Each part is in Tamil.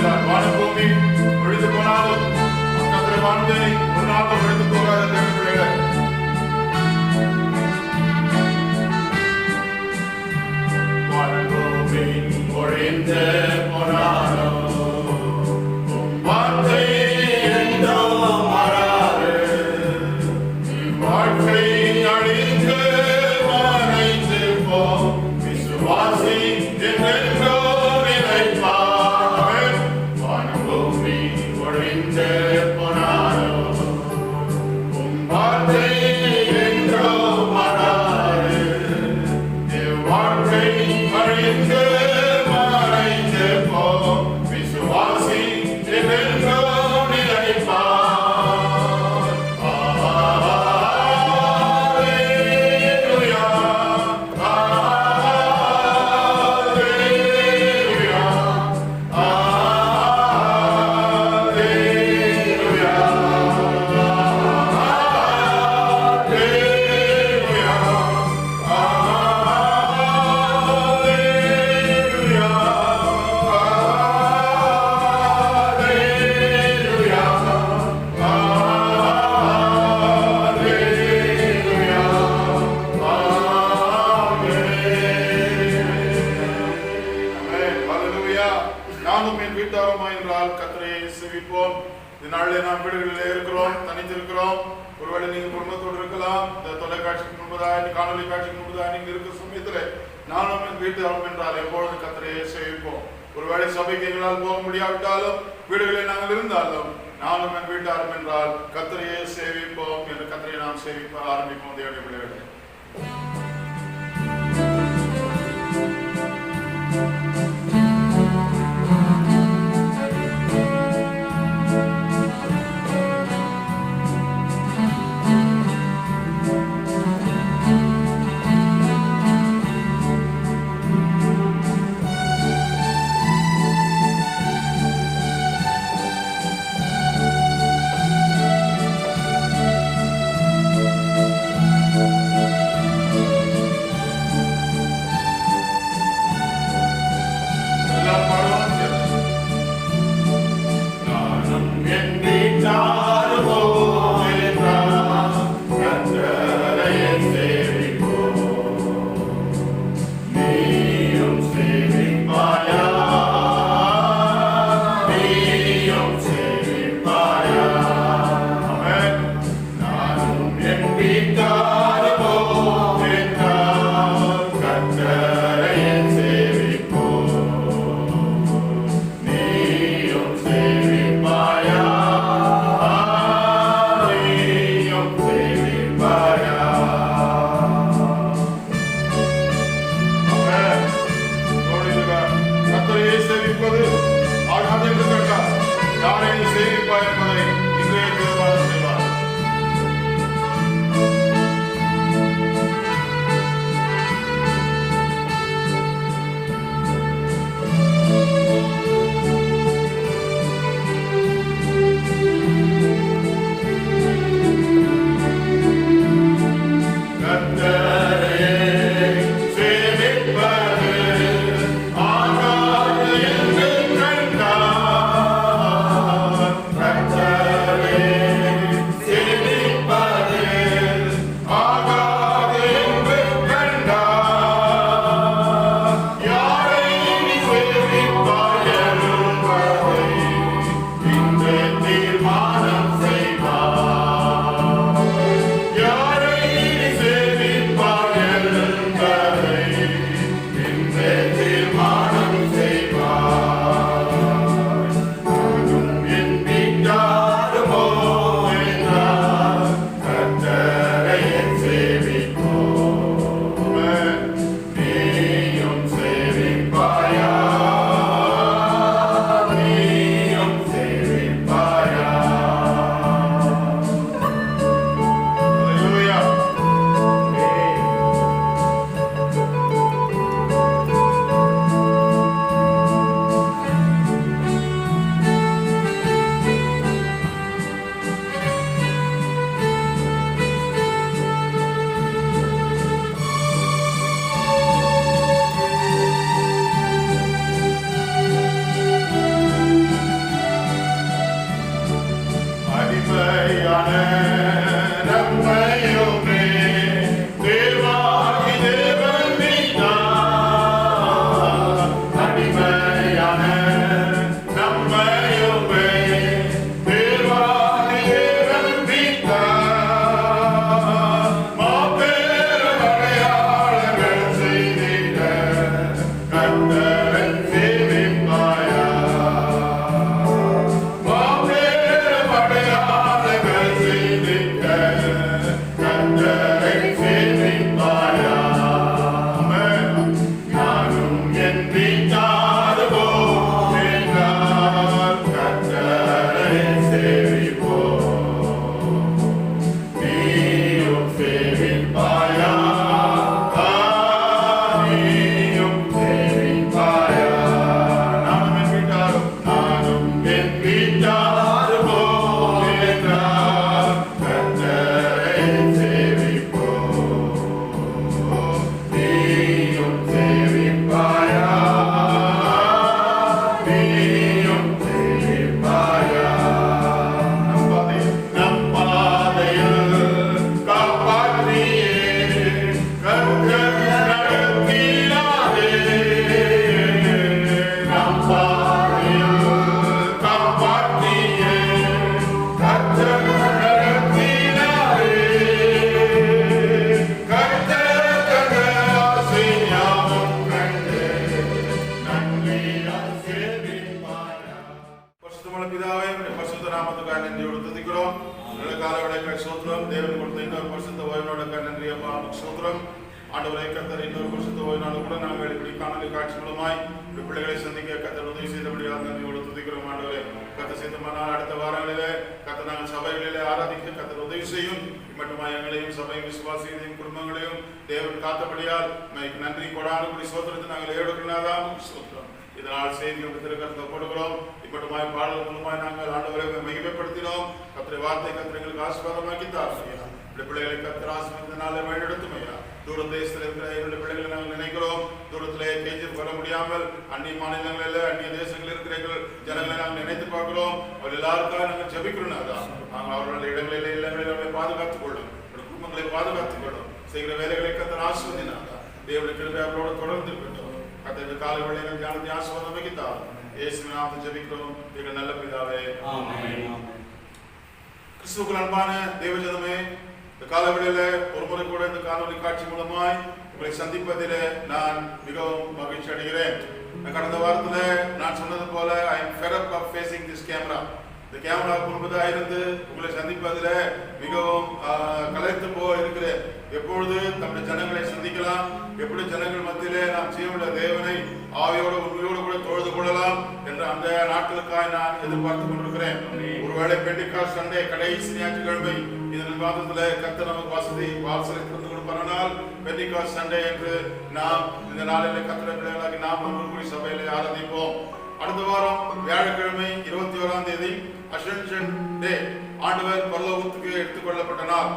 செய்கிறார். வானம் பூமி ஒழித்து போனாலும் கர்த்தருடைய வார்த்தை ஒரு நாளும் ஒழித்து போகாத தேவனுடைய பிள்ளைகளே, வானம் பூமி ஒழிந்து போனாலும் வார்த்தை என்றோ மாறாது, வாழ்க்கை அழிந்து மறைந்து போ, விசுவாசி என்றென்றோ நிலைப்பார். வானம் பூமி ஒழிந்து போனாலும் வார்த்தை என்றோ மாறாது, வாழ்க்கை அழிந்து மறைந்து போ, விசுவாசி என்றென்றோ நிலைப்பார். நானும் என் வீட்டாருமாய் என்றால் கர்த்தரை சேவிப்போம். இந்த நாளில் நாம் வீடுகளிலே இருக்கிறோம், தனித்திருக்கிறோம். ஒருவேளை நீங்கள் குடும்பத்தோடு இருக்கலாம். இந்த தொலைக்காட்சிக்கு முன்பதாக, இந்த காணொலி காட்சிக்கு முன்பதாக நீங்கள் இருக்கிற சமயத்தில் நானும் என் வீட்டாரும் என்றால் எப்பொழுது கர்த்தரை சேவிப்போம். ஒருவேளை சபைக்கு எங்களால் போக முடியாவிட்டாலும், வீடுகளில் நாங்கள் இருந்தாலும், நானும் என் வீட்டாரும் என்றால் கர்த்தரையே சேவிப்போம் என்று கர்த்தரை நாம் சேவிக்க ஆரம்பிப்போம். தேவனுடைய பிள்ளைகளே, சோதரம் ஆண்டவரை கர்த்தர் இன்னொரு வருஷத்து ஓய்நாள் கூட நாங்கள் இப்படி காணொலி காட்சி மூலமாய் பிள்ளைகளை சந்திக்க கர்த்தர் உதவி செய்தபடியாக நன்றியோடு துதிக்கிறோம். ஆண்டவரே கர்த்தர் சித்தமானால் அடுத்த வாரங்களிலே கர்த்தர் நாங்கள் சபைகளிலே ஆராதிக்க கர்த்தர் உதவி செய்யும். மட்டுமாய் எங்களையும் சபையும் விசுவாசிகளையும் குடும்பங்களையும் தேவன் காத்தபடியால் நன்றி கொடானுபடி சோதரத்தை நாங்கள் ஏடுகிறனாதான் சோதரம். இதனால் செய்தி திருக்கரத்தை போடுகிறோம். இப்பட்டுமாய் பாடல் மூலமாய் நாங்கள் ஆண்டவரை மகிமைப்படுத்தினோம். கர்த்தருடைய வார்த்தை கர்த்தர் எங்களுக்கு ஆசீர்வாதமாக்கி தாருமையா. பிள்ளைகளை கர்த்தர் ஆசீர்வாதத்தினாலே வழிநடத்துமையா. தூர தேசத்தில் இருக்கிற எங்களுடைய பிள்ளைகளை நாங்கள் நினைக்கிறோம். தூரத்திலே கேஜில் வர முடியாமல் அந்நிய மாநிலங்களில் அந்நிய தேசங்களில் இருக்கிற எங்கள் ஜனங்களை நாங்கள் நினைத்து பார்க்கிறோம். அவர் எல்லாருக்காக நாங்கள் ஜெபிக்கிறோம். நாங்கள் அவர்களுடைய இடங்களிலே இல்லங்களில் அவர்களை பாதுகாத்துக் கொள்ளும், குடும்பங்களை பாதுகாத்துக் கொள்ளும். செய்கிற வேலைகளை கர்த்தர் ஆசீர்வதினாங்க. தேவனுடைய கிருபை அவரோடு தொடர்ந்து இருக்கட்டும். கர்த்தர் காலை வேளையில் ஞானத்தை ஆசீர்வாதம் வைத்தார். இயேசுவின் நாமத்தில் ஜெபிக்கிறோம் எங்கள் நல்ல பிதாவே, ஆமென். கிறிஸ்துவுக்குள் அன்பான தேவஜனமே, இந்த காலவெளியில ஒரு முறை கூட இந்த காணொலி காட்சி மூலமாய் உங்களை சந்திப்பதிலே நான் மிகவும் மகிழ்ச்சி அடைகிறேன். கடந்த வாரத்துல நான் சொன்னது போல I am fed up of facing this camera. இந்த கேமரா முன்பதாக இருந்து உங்களை சந்திப்பதில் மிகவும் கலைத்து இருக்கிறேன். எப்பொழுது நம்முடைய ஜனங்களை சந்திக்கலாம், எப்படி ஜனங்கள் மத்தியிலே நாம் செய்யவுள்ள தேவனை ஆவியோடு உண்மையோடு கூட தொழுது கொள்ளலாம் என்ற அந்த நாட்களுக்காக நான் எதிர்பார்த்து கொண்டிருக்கிறேன். ஒருவேளை பெண்டிகாஸ்ட் சண்டே கடைசி ஞாயிற்றுக்கிழமை இதன் மாதத்துல கர்த்தர் நமக்கு வாசலை திறந்து கொடுப்பானால் பெண்டிகாஸ்ட் சண்டே என்று நாம் இந்த நாளிலே கர்த்தர் பிள்ளைகளாகி நாம் நம்மளுடைய சபையிலே ஆராதிப்போம். அடுத்த வாரம் வியாழக்கிழமை 21ஆம் தேதி அசென்ஷன் டே, ஆண்டவர் பரலோகத்துக்கு எடுத்துக்கொள்ளப்பட்ட நாள்.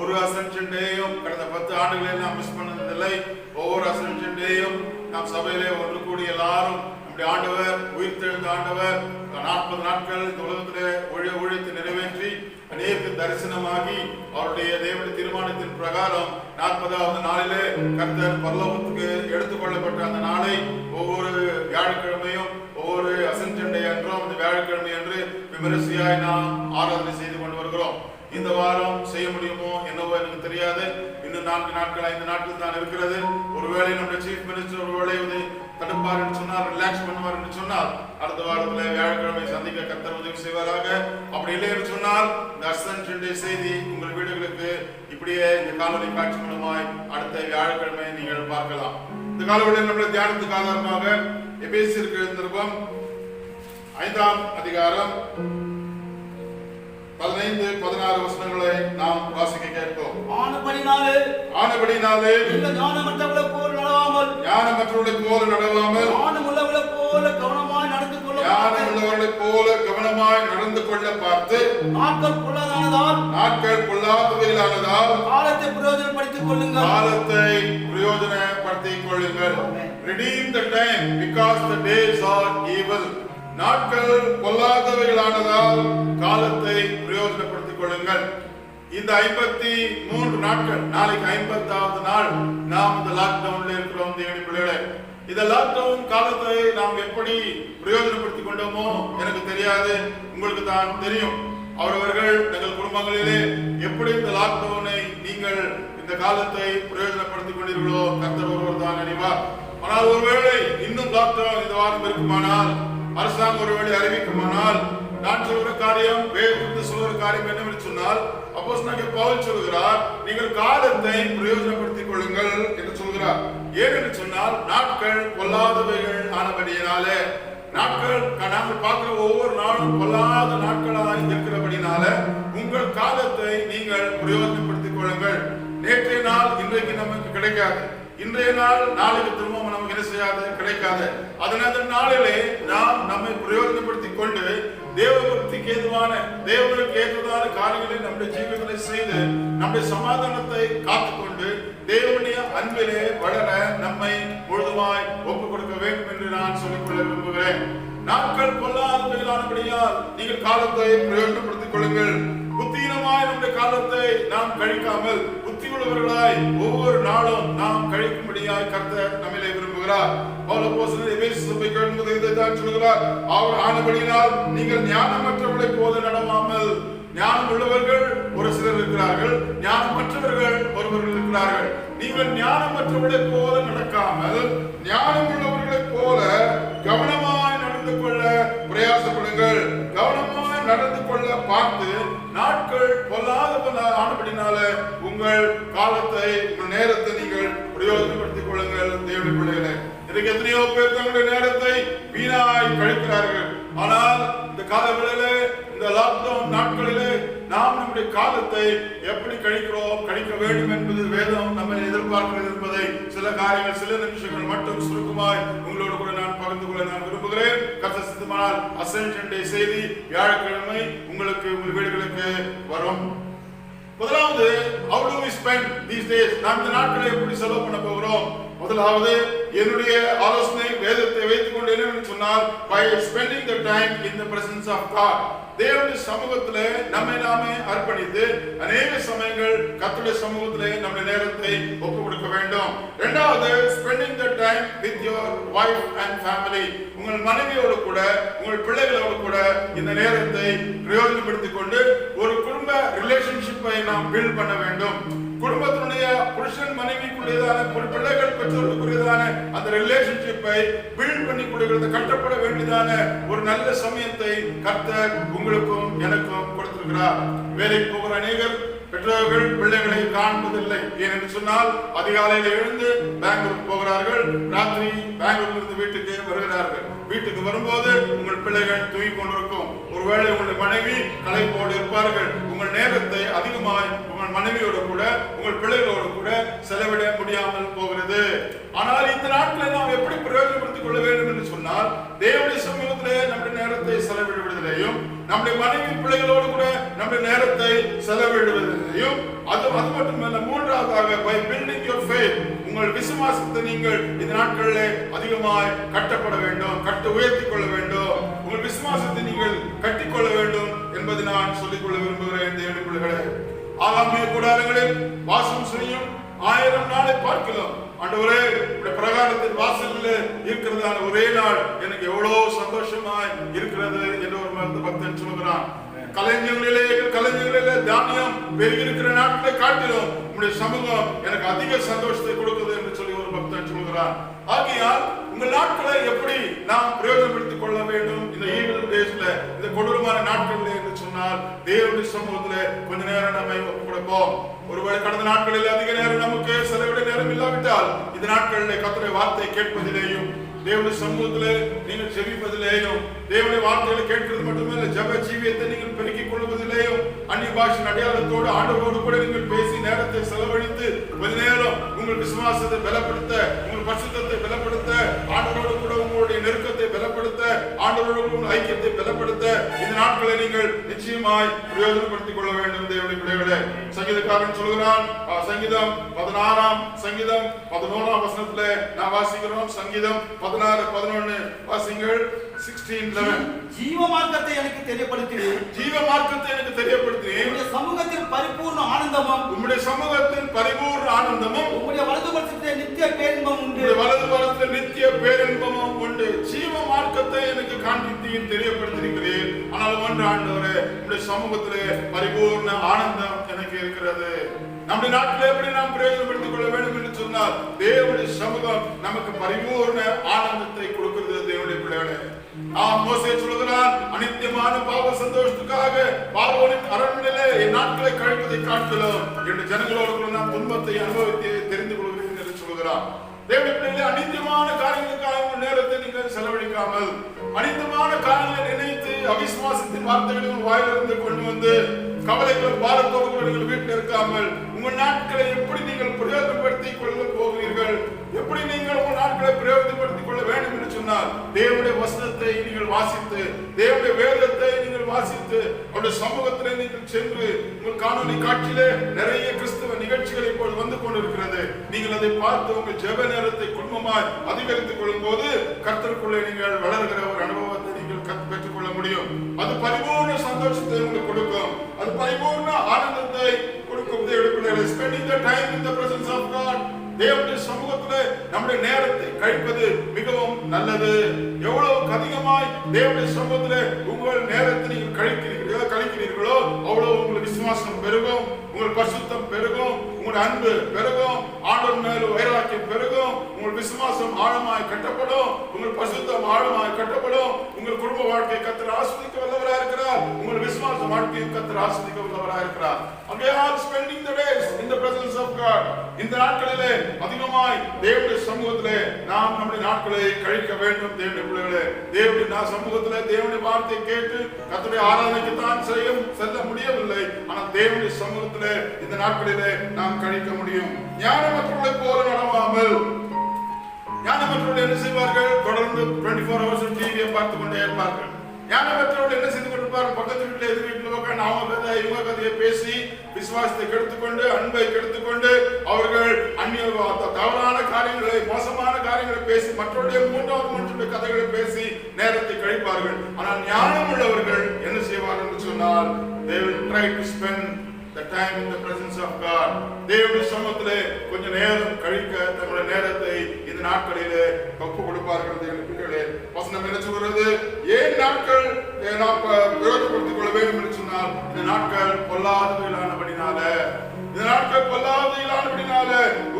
ஒரு அசென்ஷன் டேயும் கடந்த 10 ஆண்டுகளில் நாம் மிஸ் பண்ணதில்லை. ஒவ்வொரு அசென்ஷன் டேயும் நாம் சபையிலே ஒன்று கூடி எல்லாரும் நம்முடைய ஆண்டவர் உயிர்த்தெழுந்த ஆண்டவர் 40 நாட்கள் இந்த உலகத்திலே ஊழியத்தை நிறைவேற்றி அநேக தரிசனமாகி அவருடைய தேவனுடைய தீர்மானத்தின் பிரகாரம் 40வது நாளிலே கர்த்தர் பரலோகத்துக்கு எடுத்துக்கொள்ளப்பட்ட அந்த நாளை ஒவ்வொரு வியாழக்கிழமையும் ஒவ்வொரு அசென்ஷன் டே என்றும் இந்த வியாழக்கிழமை என்று விமரிசையாய் நாம் ஆராதனை செய்து கொண்டு வருகிறோம். இந்த வாரம் செய்ய முடியுமோ என்னவோ எனக்கு தெரியாது. இன்னும் 4 நாட்கள் 5 நாட்கள் தான் இருக்கிறது. ஒருவேளை நம்முடைய சீஃப் மினிஸ்டர் ஒருவேளை தடுப்பார் என்று சொன்னார், ரிலாக்ஸ் பண்ணுவார் என்று சொன்னார், அடுத்த வாரத்தில் வியாழக்கிழமை சந்திக்க கர்த்தர் உதவி செய்வாராக. அப்படி இல்லை என்று சொன்னால் இந்த அசென்ஷன் டே செய்தி உங்கள் வீடுகளுக்கு இப்படியே இந்த காணொலி காட்சி மூலமாய் அடுத்த வியாழக்கிழமை நீங்கள் பார்க்கலாம். இந்த காலவெளியில் நம்முடைய தியானத்துக்கு ஆதாரமாக எபேசியருக்கு எழுதின நிருபம் 5ஆம் அதிகாரம் 15-16 வசனங்களை நாம் வாசிக்க கேட்போம். ஆனபடினாலே நீங்கள் ஞானமற்றவர்களைப் போல நடவாமல் ஞானமுள்ளவர்களைப் போல கவனமாய் நடந்து கொள்ள பார்த்து நாட்கள் பொல்லாதவைகளானதால் காலத்தை பிரயோஜனப்படுத்திக் கொள்ளுங்கள். Redeem the time because the days are evil. நாட்கள் பொல்லாதவைகளானதால் காலத்தை பிரயோஜனப்படுத்திக் கொள்ளுங்கள். இந்த 53 நாட்கள், நாளைக்கு 50வது நாள் நாம் இந்த லாக்டவுன்ல இருக்கிறோம். தேவனுடைய பிள்ளைகளே, இந்த லாக்டவுன் காலத்தை நாம் எப்படி பிரயோஜனப்படுத்திக் கொண்டோமோ எனக்கு தெரியாது, உங்களுக்கு தான் தெரியும். அவரவர்கள் தங்கள் குடும்பங்களிலே எப்படி இந்த லாக்டவுனை நீங்கள் இந்த காலத்தை பிரயோஜனப்படுத்திக் கொண்டீர்களோ கர்த்தர் ஒருவர் தான் அறிவார். ஆனால் ஒருவேளை இன்னும் லாக்டவுன் இந்த வாரம் இருக்குமானால், அரசாங்கம் ஒருவேளை அறிவிக்குமானால், நான் சொல்கிற காரியம் வேதத்தில் சொல்கிற காரியம் என்னவென்று சொன்னால், அப்போஸ்தலனாகிய பவுல் சொல்கிறார், நீங்கள் காலத்தை பிரயோஜனப்படுத்திக் கொள்ளுங்கள் என்று சொல்கிறார். ஏனென்று சொன்னால் நாட்கள் பொல்லாதவைகள் ஆனபடியினாலே, நாட்கள் நாங்கள் பார்க்கிற ஒவ்வொரு நாளும் பொல்லாத நாட்களாக இருக்கிறபடினால உங்கள் காலத்தை நீங்கள் பிரயோஜனப்படுத்திக் கொள்ளுங்கள். நேற்றைய நாள் இன்றைக்கு நமக்கு கிடைக்காது, இன்றைய நாள் நாளைக்கு திரும்ப நமக்கு என்ன செய்யாது, கிடைக்காது. அதனால நாளிலே நாம் நம்மை பிரயோஜனப்படுத்திக் கொண்டு தேவபக்திக்கு ஏதுவான தேவனுக்கு ஏற்றதான காரியங்களை நம்முடைய ஜீவிதங்களை செய்து நம்முடைய சமாதானத்தை காத்துக்கொண்டு தேவனுடைய அன்பிலே வளர நம்மை முழுதுமாய் ஒப்புக் கொடுக்க வேண்டும் என்று நான் சொல்லிக்கொள்ள விரும்புகிறேன். நாட்கள் பொல்லாதவைகளானபடியால் நீங்கள் காலத்தை பிரயோஜனப்படுத்திக் கொள்ளுங்கள். புத்தீனமாய் நம்முடைய காலத்தை நாம் கழிக்காமல் புத்தியுள்ளவர்களாய் ஒவ்வொரு நாளும் நாம் கழிக்கும்படியாய் கர்த்தர் நம்மிலே விரும்புகிறார். பவுல் அப்போஸ்தலன் எபேசு சபைக்கு எழுதும்போது இதைத்தான் சொல்கிறார், அவர் ஆனபடியினால் நீங்கள் ஞானமற்றவர்களைப் போல நடவாமல், ஞானம் உள்ளவர்கள் ஒரு சிலர் இருக்கிறார்கள், ஞானமற்றவர்கள் ஒருவர்கள் இருக்கிறார்கள். நீங்கள் ஞானமற்றவர்களைப் போல நடக்காமல் ஞானம் உள்ளவர்களைப் போல கவனமாய் நடந்து கொள்ள பிரயாசப்படுங்கள். கவனமாய் நடந்து கொள்ள பார்த்து நாட்கள் பொல்லாத ஆனபடினால உங்கள் உங்கள் காலத்தை, உங்கள் நேரத்தை நீங்கள் பிரயோஜனப்படுத்திக் கொள்ளுங்கள் தேவனுடைய பிள்ளைகளே. இன்றைக்கு எத்தனையோ பேர் தங்களுடைய நேரத்தை வீணாய் கழிக்கிறார்கள். ஆனால் இந்த காலங்களிலே, இந்த லாக்டவுன் நாட்களிலே நாம் நம்முடைய காலத்தை எப்படி கழிக்க வேண்டும் என்பது வேதம் நம்மை எதிர்பார்க்கிறது என்பதை சில காரியங்கள், சில நிமிஷங்கள் மட்டும் சுருக்கமாய் உங்களோடு கூட நான் பகிர்ந்து கொள்ள நான் விரும்புகிறேன். கர்த்தர் சித்தமானால் அசென்ஷன் டே செய்தி வியாழக்கிழமை உங்களுக்கு உங்கள் வீடுகளுக்கு வரும். முதலாவது, how do we spend these days? நாம் இந்த நாட்களை எப்படி செலவு பண்ண போகிறோம்? முதலாவது, என்னுடைய ஆலோசனை வேதத்தை வைத்துக் கொண்டு என்ன சொன்னால், by spending the time in the presence of God. தேவனுடைய சமூகத்திலே நம்மை நாமே அர்ப்பணித்து அநேக சமயங்கள் கர்த்தருடைய சமூகத்திலே நம்முடைய நேரத்தை ஒப்பு கொடுக்க வேண்டும். இரண்டாவது, spending the time with your wife and family. உங்கள் மனைவியோடு கூட, உங்கள் பிள்ளைகளோடு கூட இந்த நேரத்தை பிரயோஜனப்படுத்திக் கொண்டு ஒரு குடும்ப ரிலேஷன்ஷிப்பை நாம் பில்ட் பண்ண வேண்டும். குடும்பத்தினுடைய புருஷன் மனைவிக்குரியதான, பிள்ளைகள் பெற்றோருக்குரியதான அந்த ரிலேஷன்ஷிப்பை பில்ட் பண்ணி கொடுக்கிறது, கட்டப்பட வேண்டியதான ஒரு நல்ல சமயத்தை கர்த்தர் உங்களுக்கும் எனக்கும் கொடுத்திருக்கிறார். வேலைக்கு போகிற அநேகர் பெற்றோர்கள் பிள்ளைகளை காண்பதில்லை. ஏனென்று சொன்னால் அதிகாலையில் எழுந்து பெங்களூருக்கு போகிறார்கள், ராத்திரி பெங்களூரிலிருந்து வீட்டுக்கு வருகிறார்கள். வீட்டுக்கு வரும்போது உங்கள் பிள்ளைகள் தூங்கிக் கொண்டிருக்கும். ஒருவேளை உங்களுடைய மனைவி களைப்போடு இருப்பார்கள். உங்கள் நேரத்தை அதிகமாய் உங்கள் மனைவியோடு கூட, உங்கள் பிள்ளைகளோடு கூட செலவிட முடியாமல் போகிறது. ஆனால் இந்த நாட்களை நாம் எப்படி பிரயோஜனப்படுத்திக் கொள்ள வேண்டும் என்று சொன்னால், தேவனுடைய சமூகத்திலே நம்முடைய நேரத்தை செலவிடுவதிலேயும், நம்முடைய மனைவி பிள்ளைகளோடு கூட நம்முடைய நேரத்தை செலவிடுவதிலேயும், அது மட்டுமல்ல, மூன்றாவதாக by building your faith, உங்கள் விசுவாசத்தை நீங்கள் இந்த நாட்களிலே அதிகமாய் கட்டப்பட வேண்டும், உயர்த்திக் கொள்ள வேண்டும். உங்கள் விசுவாசத்தை நீங்கள் கட்டிக்கொள்ள வேண்டும் என்பதை நான் சொல்லிக்கொள்ள விரும்புகிறேன் தேவனுடைய பிள்ளைகளே. ஆகாமிய கூடாரங்களில் வாசம் செய்யும் 1000 நாளை பார்க்கலாம். ஆண்டவரே, உடைய பிரகாரத்தின் வாசலில் இருக்கிறதான ஒரே நாள் எனக்கு எவ்வளவு சந்தோஷமாய் இருக்கிறது என்று ஒரு பக்தன் சொல்கிறான். கலைஞர்களிலே தானியம் பெருகி இருக்கிற நாட்களை காட்டிலும் உங்களுடைய சமூகம் எனக்கு அதிக சந்தோஷத்தை கொடுக்குது என்று சொல்லி ஒரு பக்தன் சொல்கிறான். ஆகையால் உங்கள் நாட்களை எப்படி நாம் பிரயோஜனப்படுத்திக் கொள்ள வேண்டும் இந்த ஈவில் டேஸ்ல, இந்த கொடூரமான நாட்களில் என்று சொன்னால், தேவனுடைய சமூகத்திலே கொஞ்ச நேரம் நம்மை கொடுப்போம். ஒருவேளை கடந்த நாட்களில் அதிக நேரம் நமக்கு செலவிட நேரம் இல்லாவிட்டால், இந்த நாட்களிலே கர்த்தருடைய வார்த்தை கேட்பதிலேயும், தேவனுடைய சமூகத்திலே நீங்கள் ஜெபிப்பதிலேயும், தேவனுடைய வார்த்தைகளை கேட்கிறது மட்டுமல்ல, ஜெப ஜீவியத்தை நீங்கள் பெருக்கிக் கொள்வதிலேயும், அந்நிய பாஷை அடையாளத்தோடு ஆண்டவரோடு கூட நீங்கள் பேசி நேரத்தை செலவழித்து கொஞ்ச நேரம் உங்கள் விசுவாசத்தை பலப்படுத்த, உங்கள் பரிசுத்தத்தை பலப்படுத்த, ஆண்டவரோடு கூட உங்களுடைய நெருக்கத்தை பலப்படுத்த, ஆண்டவரோடு உங்கள் ஐக்கியத்தை பலப்படுத்த இந்த நாட்களை நீங்கள் நிச்சயமாய் பிரயோஜனப்படுத்திக் கொள்ள வேண்டும் தேவனுடைய பிள்ளைகளே. சங்கீதக்காரன் சொல்கிறான், சங்கீதம் 11 வசனத்திலே நான் வாசிக்கிறோம். சங்கீதம் 16:11 வாசிங்கள். 16:11 ஜீவ மார்க்கத்தை எனக்கு தெரியப்படுத்தினீர், ஜீவ மார்க்கத்தை எனக்கு தெரியப்படுத்தினீர். உம்முடைய சமூகத்தில் பரிபூர்ண ஆனந்தமும், உம்முடைய சமூகத்தில் பரிபூர்ண ஆனந்தமும், உம்முடைய வலதுபுறத்திலே நித்திய பேரின்பமும் உண்டு. உம்முடைய வலதுபுறத்திலே நித்திய பேரின்பமும் உண்டு. ஜீவ மார்க்கத்தை எனக்கு காண்பித்தீர், தெரியப்படுத்தியிருக்கிறீர். ஆனால் ஒன்று ஆண்டவரே, உம்முடைய சமூகத்திலே பரிபூர்ண ஆனந்தம் எனக்கு இருக்கிறது. நம்முடைய நாட்டில் எப்படி நாம் பிரயோஜனப்படுத்திக் கொள்ள வேண்டும் என்று சொன்னால், தேவனுடைய சமூகம் நமக்கு பரிபூர்ண ஆனந்தத்தை கொடுக்கிறது தேவனுடைய பிள்ளைகளே. மோசே சொல்கிறான், அநித்தியமான பாவ சந்தோஷத்துக்காக பார்வோனின் அரண்மனையிலே என் நாட்களை கழிப்பதை காட்டிலும் என்னுடைய ஜனங்களோடு நான் துன்பத்தை அனுபவித்து தெரிந்து கொள்கிறேன் என்று சொல்கிறான். தேவனுடைய பிள்ளைகளே, அநித்தியமான காரியங்களுக்காக உங்கள் நேரத்தை நீங்கள் செலவழிக்காமல், அநித்தியமான காரியங்களை நினைத்து அவிசுவாசத்தின் வார்த்தைகளை உங்கள் வாயிலிருந்து கொண்டு வந்து கவலைகளும் பாரத்தோடு கூட நீங்கள் வீட்டில் இருக்காமல், உங்கள் நாட்களை எப்படி நீங்கள் பிரயோஜனப்படுத்திக் கொள்ள போகிறீர்கள், எப்படி நீங்கள் உங்கள் நாட்களை பிரயோஜனப்படுத்திக் கொள்ள வேண்டும் என்று சொன்னால், தேவனுடைய வசனத்தை நீங்கள் வாசித்து, தேவனுடைய வேதத்தை நீங்கள் வாசித்து, அவருடைய சமூகத்திலே நீங்கள் சென்று, உங்கள் காணொலி காட்சியிலே நிறைய கிறிஸ்தவ நிகழ்ச்சிகள் இப்போது வந்து கொண்டிருக்கிறது. நீங்கள் அதை பார்த்து உங்கள் ஜெப நேரத்தை குடும்பமாய் அதிகரித்துக் கொள்ளும் போது கர்த்தருக்குள்ளே நீங்கள் வளர்கிற ஒரு அனுபவத்தை நீங்கள் பெற்றுக் கொள்ள முடியும். அது பரிபூர்ண சந்தோஷத்தை உங்களுக்கு கொடுக்கும், அது பரிபூர்ண ஆனந்தத்தை கொடுக்கும். தேவனுடைய spending the time in the presence of God, தேவனுடைய சமூகத்திலே நம்முடைய நேரத்தை கழிப்பது மிகவும் நல்லது. எவ்வளவு அதிகமாய் தேவனுடைய சமூகத்திலே உங்கள் நேரத்தை நீங்கள் கழிக்கிறீர்களோ அவ்வளவு உங்கள் விசுவாசம் பெருகும், உங்கள் பரிசுத்தம் பெருகும், உங்கள் அன்பு பெருகும், ஆண்டவர் மேல் வைராக்கியம் பெருகும், உங்கள் விசுவாசம் ஆழமாய் கட்டப்படும், உங்கள் பரிசுத்தம் ஆழமாய் கட்டப்படும். உங்கள் குடும்ப வாழ்க்கை கர்த்தர் ஆசீர்வதிக்க வல்லவராக இருக்கிறார். உங்கள் விசுவாசம் வாழ்க்கையும் கர்த்தர் ஆசீர்வதிக்க உள்ளவராக இருக்கிறார். And they are spending the days in the presence of God. இந்த நாட்களிலே அதிகமாய் தேவனுடைய சமூகத்திலே நாம் நம்முடைய நாட்களை கழிக்க வேண்டும். தேவனுடைய பிள்ளைகளே, தேவனுடைய சமூகத்திலே தேவனுடைய வார்த்தை கேட்டு கர்த்தருடைய ஆராதனைக்கு தான் செல்ல முடியவில்லை. ஆனால் தேவனுடைய சமூகத்திலே இந்த நாட்களிலே நாம் கழிக்க முடியும். ஞானமற்றவர்களை போல நடவாமல், ஞானமற்றவர்கள் என்ன செய்வார்கள்? தொடர்ந்து 24 hours டிவியை பார்த்து கொண்டே இருப்பார்கள். ஞானமற்றவர்கள் என்ன செய்து கொண்டிருப்பார்கள்? பக்கத்து வீட்டில் எதிர் வீட்டில் உட்கார்ந்து அவங்க கதை இவங்க கதையை பேசி விசுவாசத்தை கெடுத்துக்கொண்டு, அன்பை கெடுத்துக்கொண்டு, அவர்கள் அந்நிய தவறான காரியங்களை, மோசமான காரியங்களை பேசி, மற்றவருடைய மூன்றாவது மனுஷனுடைய கதைகளை பேசி நேரத்தை கழிப்பார்கள். ஆனால் ஞானம் உள்ளவர்கள் என்ன செய்வார்கள் என்று சொன்னால், they will try to spend the time in the presence of God. தேவனுடைய சமூகத்திலே கொஞ்ச நேரம் கழிக்க தங்களுடைய நேரத்தை இந்த நாட்களிலே ஒப்பு கொடுப்பார்கள். தேவனுடைய பிள்ளைகளே, வசனம் என்ன சொல்கிறது? ஏன் நாட்கள் நாம் விரோதப்படுத்திக் கொள்ள வேண்டும் என்று சொன்னால், இந்த நாட்கள் பொல்லாதவைகளானபடினால, இந்த நாட்கள் பொல்லாதவைகளானபடினால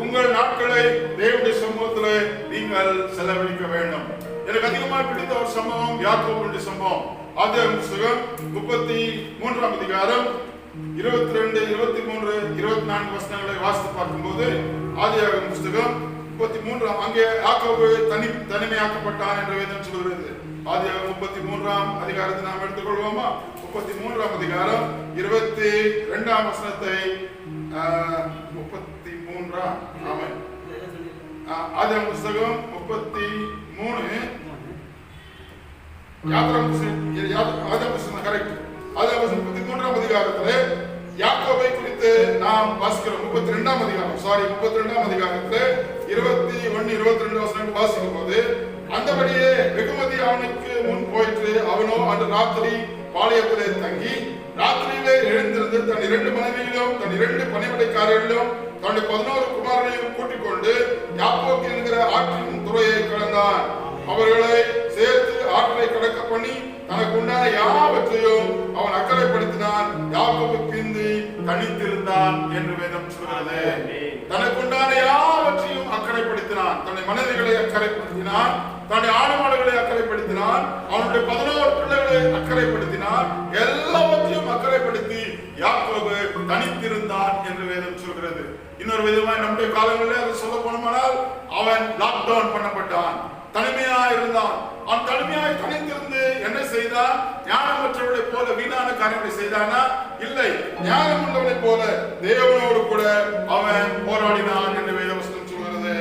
உங்கள் நாட்களை தேவனுடைய சமூகத்திலே நீங்கள் செலவழிக்க வேண்டும். எனக்கு அதிகமாக பிடித்த ஒரு சம்பவம் யாக்கோபுடைய சம்பவம். ஆதியாகம புத்தகம் 33 அதிகாரம் 22, 23, 24 வசனங்களை வாசித்து பார்க்கும்போது, ஆதியாகம புத்தகம் 33 அங்கே யாக்கோபு தனிமையாக்கப்பட்டான் என்று வேதம் சொல்கிறது. ஆதியாகமம் 33 அதிகாரத்தை நாம் எடுத்துக்கொள்வோமா? 33 அதிகாரம் 22 வசனத்தை 33 ஆமென். ஆதியாகம புத்தகம் 33 ஆதியாகம புத்தகம் கரெக்ட். ஆதியாகமம் 33 அதிகாரத்திலே யாக்கோபை குறித்து நாம் வாசிக்கிறோம். 32 அதிகாரம் 32 அதிகாரத்திலே 21, 22 வசனங்கள் வாசிக்கும் போது, அந்தபடியே வெகுமதி அவனுக்கு முன் போயிற்று. அவனோ அன்று ராத்திரி பாளையத்திலே தங்கி, ராத்திரியிலே எழுந்திருந்து தன் 2 மனைவிகளிலும் தன் 2 பணிவிடைக்காரர்களிலும் தன்னுடைய 11 குமாரரையும் கூட்டிக் கொண்டு யாப்போக்கு என்கிற ஆற்றின் துறையை கடந்தான். அவர்களை சேர்த்து ஆற்றை கடக்க பண்ணி தனக்கு உண்டான யாவற்றையும் அவன் அக்கறைப்படுத்தினான். யாக்கோபு பிந்தி தனித்திருந்தான் என்று வேதம் சொல்கிறது. தனக்கு உண்டான யாவற்றையும் அக்கறைப்படுத்தினான். தன்னுடைய மனைவிகளை அக்கறைப்படுத்தினான், தன்னுடைய ஆடு மாடுகளை அக்கறைப்படுத்தினான், அவனுடைய 11 பிள்ளைகளை அக்கறைப்படுத்தினான். எல்லாவற்றையும் அக்கறைப்படுத்தி யாக்கோபு தனித்திருந்தான் என்று வேதம் சொல்கிறது. இன்னொரு விதமாய் நம்முடைய காலங்களில் அதை சொல்ல போனோமானால், அவன் லாக்டவுன் பண்ணப்பட்டான், தனிமையா இருந்தான். அவன் தனிமையாய் தனித்திருந்து என்ன செய்தான்? ஞானமற்றவர்களை போல வீணான காரியங்களை செய்தானா? இல்லை, ஞானம் உள்ளவனை போல தேவனோடு கூட அவன் போராடினான் என்று வேதவசனம் சொல்கிறது.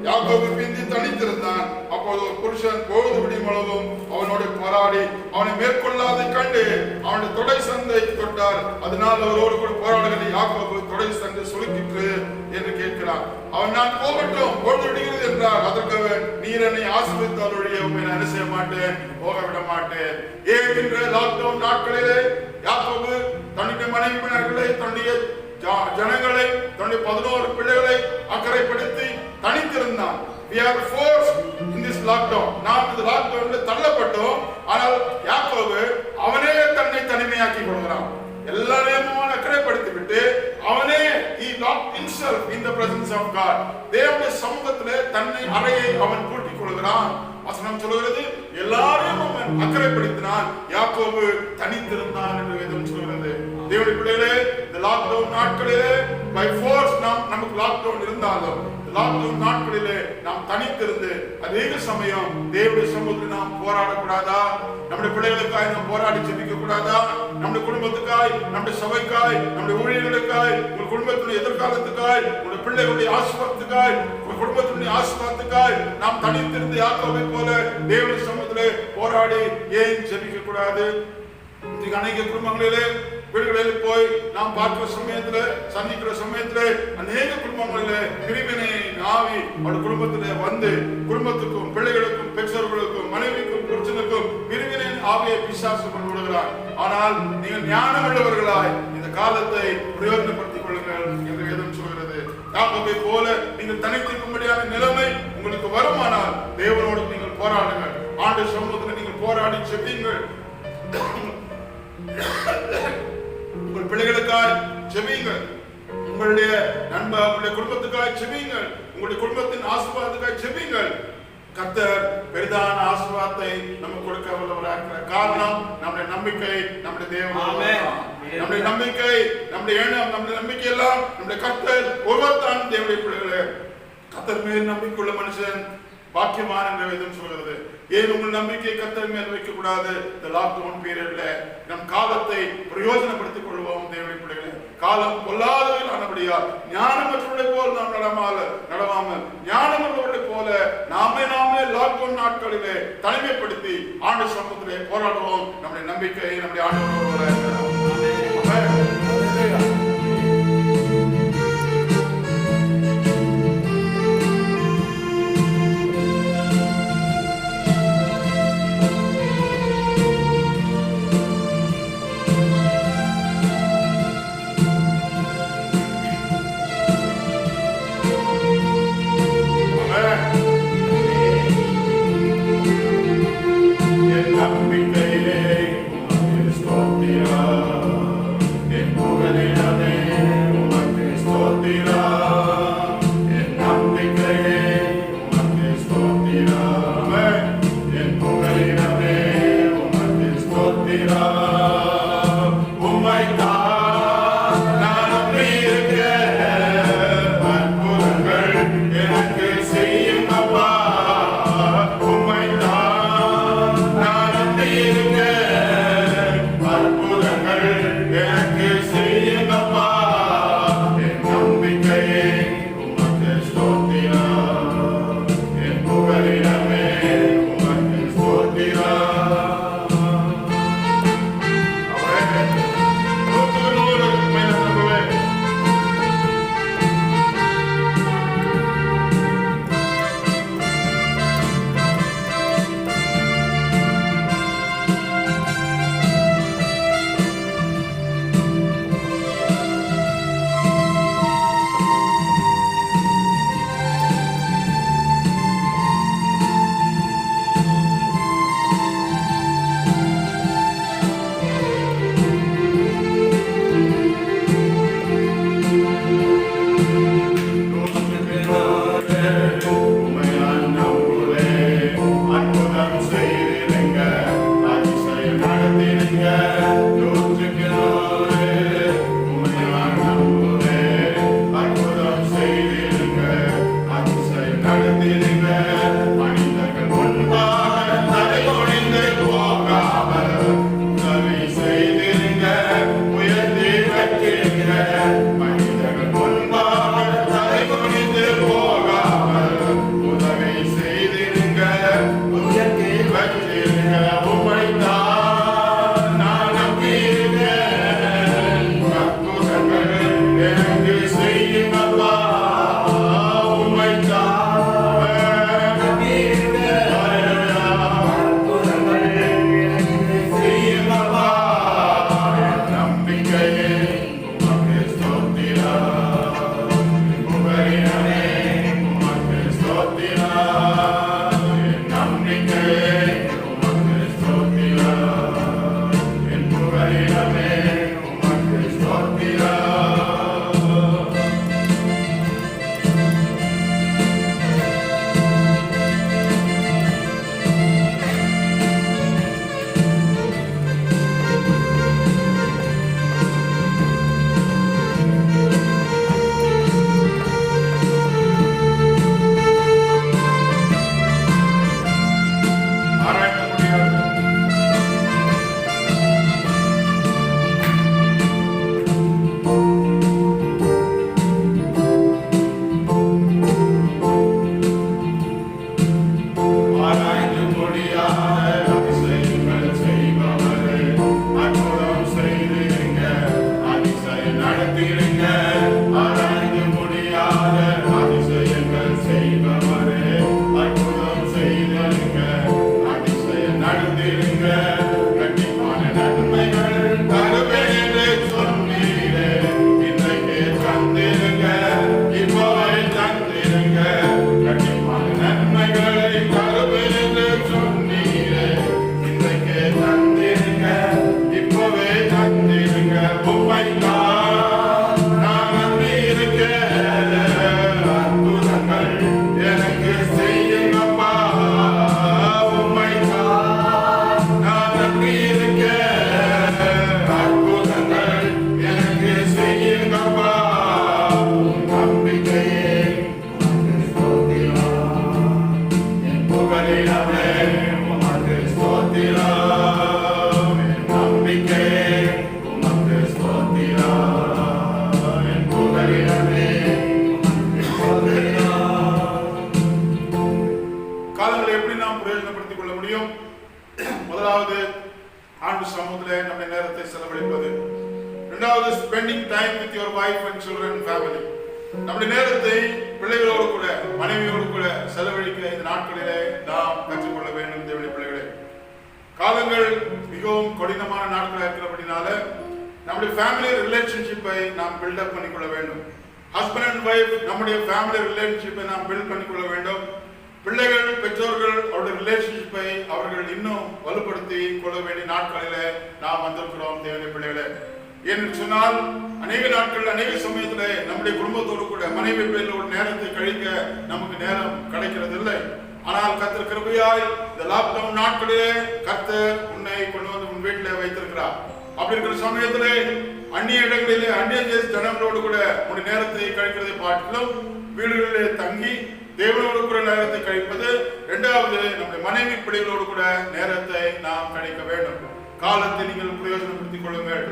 யாக்கோபு பிந்தி தனித்திருந்தான். அப்போது ஒரு புருஷன் பொழுது விடியும் அளவும் அவனோடு போராடி அவனை மேற்கொள்ளாதை கண்டு அவனுடைய தொடை சந்தை தொட்டார். அதனால் அவரோடு கூட போராடுகிற யாக்கோபு தொடை சந்தை சுருக்கிற்று என்று கேட்கிறான். அவன் நான் போகட்டும், பொழுது விடுகிறது என்றார். அதற்கு அவன், நீர் என்னை ஆசீர்வதித்தால் ஒழிய உண்மை நான் செய்ய மாட்டேன், போக விட மாட்டேன். ஏகின்ற லாக்டவுன் நாட்களிலே யாக்கோபு தன்னுடைய மனைவியினர்களை, தன்னுடைய ஜனங்களை, தன்னுடைய 11 பிள்ளைகளை அக்கறைப்படுத்தி தனித்திருந்தான். We are forced in this lockdown. நாம் இந்த லாக்டவுன்ல தள்ளப்பட்டோம். ஆனால் யாக்கோபு அவனே தன்னை தனிமையாக்கி கொள்கிறான். எல்லாரையும் அவன் அக்கறைப்படுத்தி விட்டு அவனே he locked himself in the presence of God. தேவனுடைய சமூகத்திலே தன்னை அறையை அவன் பூட்டிக் கொள்கிறான். வசனம் சொல்கிறது, எல்லாரையும் அவன் அக்கறைப்படுத்தினான், யாக்கோபு தனித்திருந்தான் என்று வேதம் சொல்கிறது. தேவனுடைய பிள்ளைகளே, இந்த லாக்டவுன் நாட்களிலே by force நமக்கு லாக்டவுன் இருந்தாலும் லாக்டவுன் நாட்களிலே நாம் தனித்திருந்து அநேக சமயம் தேவனுடைய சமூகத்தில் நாம் போராடக்கூடாதா? நம்முடைய பிள்ளைகளுக்காய் நாம் போராடி ஜெபிக்க கூடாதா? நம்முடைய குடும்பத்துக்காய், நம்முடைய சபைக்காய், நம்முடைய ஊழியர்களுக்காய், உங்கள் குடும்பத்தினுடைய எதிர்காலத்துக்காய், உங்களுடைய பிள்ளைகளுடைய ஆசீர்வாதத்துக்காய், உங்கள் குடும்பத்தினுடைய ஆசீர்வாதத்துக்காய் நாம் தனித்திருந்து யாக்கோபை போல தேவனுடைய சமூகத்திலே போராடி ஏன் ஜெபிக்க கூடாது? இன்றைக்கு அநேக குடும்பங்களிலே வீடுகளில் போய் நாம் பார்க்கிற சமயத்துல, சந்திக்கிற சமயத்துல அநேக குடும்பங்களிலே பிரிவினை ஆவி அவருடைய குடும்பத்திலே வந்து குடும்பத்துக்கும் பிள்ளைகளுக்கும் பெற்றோர்களுக்கும் மனைவிக்கும் புருஷனுக்கும் பிரிவினை ஆவியை பிசாசு கொண்டு விடுகிறார். ஆனால் நீங்கள் ஞானம் உள்ளவர்களாய் இந்த காலத்தை பிரயோஜனப்படுத்திக் கொள்ளுங்கள் என்று வேதம் சொல்கிறது. யாக்கோபை போல நீங்கள் தனித்திருக்கும்படியான நிலைமை உங்களுக்கு வருமானால் தேவனோடு நீங்கள் போராடுங்கள். ஆண்டு சமூகத்தில் நீங்கள் போராடி செபியுங்கள். உங்கள் பிள்ளைகளுக்காய் செபியுங்கள், உங்களுடைய நண்பர், உங்களுடைய குடும்பத்துக்காய் செபியுங்கள், உங்களுடைய குடும்பத்தின் ஆசீர்வாதத்துக்காய் செபியுங்கள். கர்த்தர் பெரிதான ஆசீர்வாதத்தை நமக்கு கொடுக்க வல்லவராக இருக்கிறார். காரணம் நம்முடைய நம்பிக்கை நம்முடைய தேவன். நம்முடைய நம்பிக்கை, நம்முடைய எண்ணம், நம்முடைய நம்பிக்கை எல்லாம் நம்முடைய கர்த்தர் ஒருவர்தான் தேவனுடைய பிள்ளைகளே. கர்த்தர் மேல் நம்பிக்கையுள்ள மனுஷன் பாக்கியவான் என்ற வேதம் சொல்கிறது. ஏன் உங்கள் நம்பிக்கை கர்த்தர் மேல் வைக்க கூடாது? இந்த லாக்டவுன் பீரியட்ல நம் காலத்தை பிரயோஜனப்படுத்திக் கொள்வோம் தேவனுடைய பிள்ளைகளே. காலம் பொல்லாதவர்கள் ஆனபடியால் ஞானமற்றவர்களை போல் நாம் நடவாமல் ஞானமற்றவர்களை போல நாமே லாக்டவுன் நாட்களிலே தனிமைப்படுத்தி ஆண்டு சமூகத்திலே போராடுவோம். நம்முடைய நம்பிக்கை நம்முடைய ஆண்டவரோடு கொள்ள முடியும். முதலாவது ஆண்டு சமூகத்திலே நம்முடைய நேரத்தை செலவழிப்பது. இரண்டாவது spending time with your wife and children family. நம்முடைய நேரத்தை பிள்ளைகளோடு கூட மனைவியோடு கூட செலவழிக்க இந்த நாட்களிலே நாம் கற்றுக்கொள்ள வேண்டும். தேவனுடைய பிள்ளைகளே, காலங்கள் மிகவும் கடினமான நாட்களாக இருக்கிறபடினால நம்முடைய ஃபேமிலி ரிலேஷன்ஷிப்பை நாம் பில்டப் பண்ணிக்கொள்ள வேண்டும். ஹஸ்பண்ட் அண்ட் ஒய்ஃப் நம்முடைய ஃபேமிலி ரிலேஷன்ஷிப்பை நாம் பில்ட் பண்ணிக்கொள்ள வேண்டும். பிள்ளைகள் பெற்றோர்கள் அவருடைய ரிலேஷன்ஷிப்பை அவர்கள் இன்னும் வலுப்படுத்தி கொள்ள வேண்டிய நாட்களிலே நாம் வந்திருக்கிறோம். தேவனுடைய பிள்ளைகளே, என்று சொன்னால் அநேக நாட்கள் அநேக சமயத்திலே நம்முடைய குடும்பத்தோடு கூட மனைவி பிள்ளைகளோட நேரத்தை கழிக்க நமக்கு நேரம் கிடைக்கிறது இல்லை. ஆனால் கர்த்தர் கிருபையாய் இந்த லாக்டவுன் நாட்களிலே கர்த்தர் உன்னை கொண்டு வந்து உன் வீட்டிலே வைத்திருக்கிறார். அப்படி இருக்கிற சமயத்திலே அந்நிய இடங்களிலே அந்நிய தேச ஜனங்களோடு கூட உன்னுடைய நேரத்தை கழிக்கிறதை பார்க்கலாம். வீடுகளிலே தங்கி தேவனோடு கூட நேரத்தை கழிப்பது. இரண்டாவது, நம்முடைய மனைவி பிள்ளைகளோடு கூட நேரத்தை நாம் கழிக்க வேண்டும். காலத்தை நீங்கள் பிரயோஜனப்படுத்திக் கொள்ளுங்கள்.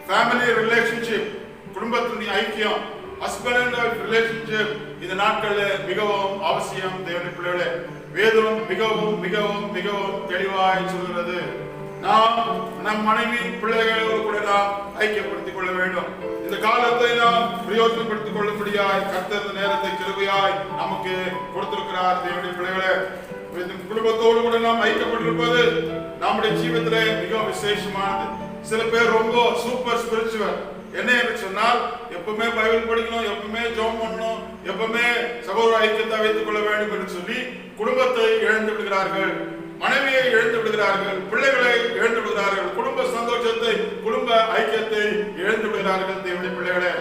ஃபேமிலி ரிலேஷன்ஷிப், குடும்பத்தினுடைய ஐக்கியம், ஹஸ்பண்ட் அண்ட் ஒய்ஃப் ரிலேஷன்ஷிப் இந்த நாட்களில் மிகவும் அவசியம். தேவனுடைய பிள்ளைகளே, வேதம் மிகவும் மிகவும் மிகவும் தெளிவாய் சொல்கிறது. நாம் நம் மனைவி பிள்ளைகளோடு கூட நாம் ஐக்கியப்படுத்திக் கொள்ள வேண்டும். இந்த காலத்தை நாம் பிரயோஜனப்படுத்திக் கொள்ளும்படியாய் கர்த்தர் நேரத்தை கிருபையாய் நமக்கு கொடுத்திருக்கிறார். தேவனுடைய பிள்ளைகளே, குடும்பத்தோடு கூட நாம் ஐக்கியப்பட்டிருப்பது நம்முடைய ஜீவிதத்திலே மிகவும் விசேஷமானது. சில பேர் ரொம்ப சூப்பர் ஸ்பிரிச்சுவல். என்ன என்று சொன்னால், எப்பவுமே பைபிள் படிக்கணும், எப்பவுமே ஜெபம் பண்ணணும், எப்பவுமே சகோதர ஐக்கியத்தை வைத்துக் கொள்ள வேண்டும் என்று சொல்லி குடும்பத்தை இழந்து விடுகிறார்கள், மனைவியை இழந்து விடுகிறார்கள், பிள்ளைகளை இழந்து விடுகிறார்கள், குடும்ப சந்தோஷத்தை குடும்ப ஐக்கியத்தை இழந்து விடுகிறார்கள். தேவனுடைய பிள்ளைகளே,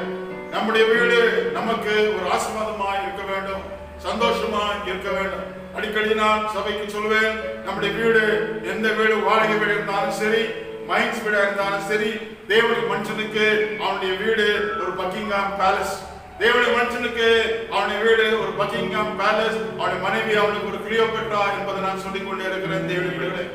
நம்முடைய வீடு நமக்கு ஒரு ஆசீர்வாதமாய் இருக்க வேண்டும், சந்தோஷமாய் இருக்க வேண்டும். அடிக்கடி நான் சபைக்கு சொல்வேன், நம்முடைய வீடு எந்த வீடு, வாடகை வீடு இருந்தாலும் சரி, மைன்ஸ் வீடா இருந்தாலும் சரி, தேவனுடைய மனுஷனுக்கு அவனுடைய வீடு ஒரு பக்கிங்ஹாம் பேலஸ். தேவனுடைய மனுஷனுக்கு அவனுடைய வீடு ஒரு பக்கிங்ஹாம் பேலஸ், அவனுடைய மனைவி அவனுக்கு ஒரு கிளியோபெட்ரா என்பதை நான் சொல்லிக் கொண்டே இருக்கிறேன். தேவனுடைய பிள்ளைகளே,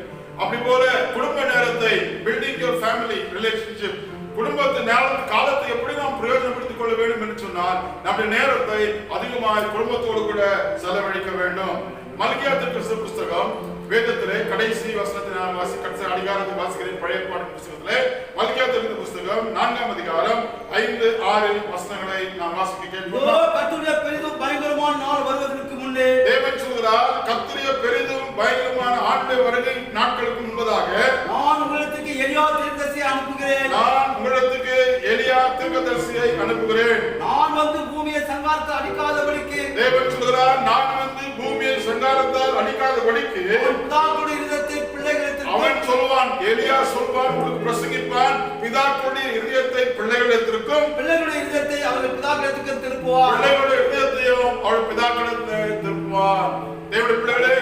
அப்படி போல குடும்ப நேரத்தை, பில்டிங் யுவர் ஃபேமிலி ரிலேஷன்ஷிப், குடும்பத்தின் காலத்தை எப்படி நாம் பிரயோஜனப்படுத்திக் கொள்ள வேண்டும் என்று சொன்னால் நம்முடைய நேரத்தை அதிகமாக குடும்பத்தோடு கூட செலவழிக்க வேண்டும். மல்கியா தீர்க்கதரிசி புத்தகம் வேதத்திலே கடைசி வசனத்தை நான் கடைசி அதிகாரத்தை வாசிக்கிறேன். பழைய ஏற்பாடு புத்தகத்திலே மல்கியா தீர்க்கதரிசி புத்தகம் 4ஆம் அதிகாரம் 5-6 வசனங்களை நாம் வாசிக்க கேட்கிறோம். கர்த்தருடைய பெரிதும் பயங்கரமான நாள் வருவதற்கு முன்னே தேவன் சொல்கிறார், கர்த்தருடைய பெரிதும் பயங்கரமான ஆண்டு வருகை நாட்களுக்கு முன்பதாக நான் உங்களுக்கு எலியா தீர்க்கதரிசியை அனுப்புகிறேன். நான் உங்களுக்கு எலியா தீர்க்கதரிசியை அனுப்புகிறேன். நான் வந்து பூமியை சங்காரத்தால் அடிக்காதபடிக்கு, தேவன் சொல்கிறார், நான் வந்து பூமியை சங்காரத்தால் அடிக்காதபடிக்கு பிதாக்களுடைய இதயத்தை பிள்ளைகளுக்கு, அவன் சொல்வான், எலியா சொல்வான், உங்களுக்கு பிரசங்கிப்பான், பிதாக்களுடைய இதயத்தை பிள்ளைகளிடத்திற்கும், பிள்ளைகளுடைய இதயத்தை அவர்கள் பிதாக்களிடத்திற்கு திருப்புவான், பிள்ளைகளுடைய இதயத்தையும் அவள் பிதாக்களிடத்தில் திருப்புவான். தேவனுடைய பிள்ளைகளே,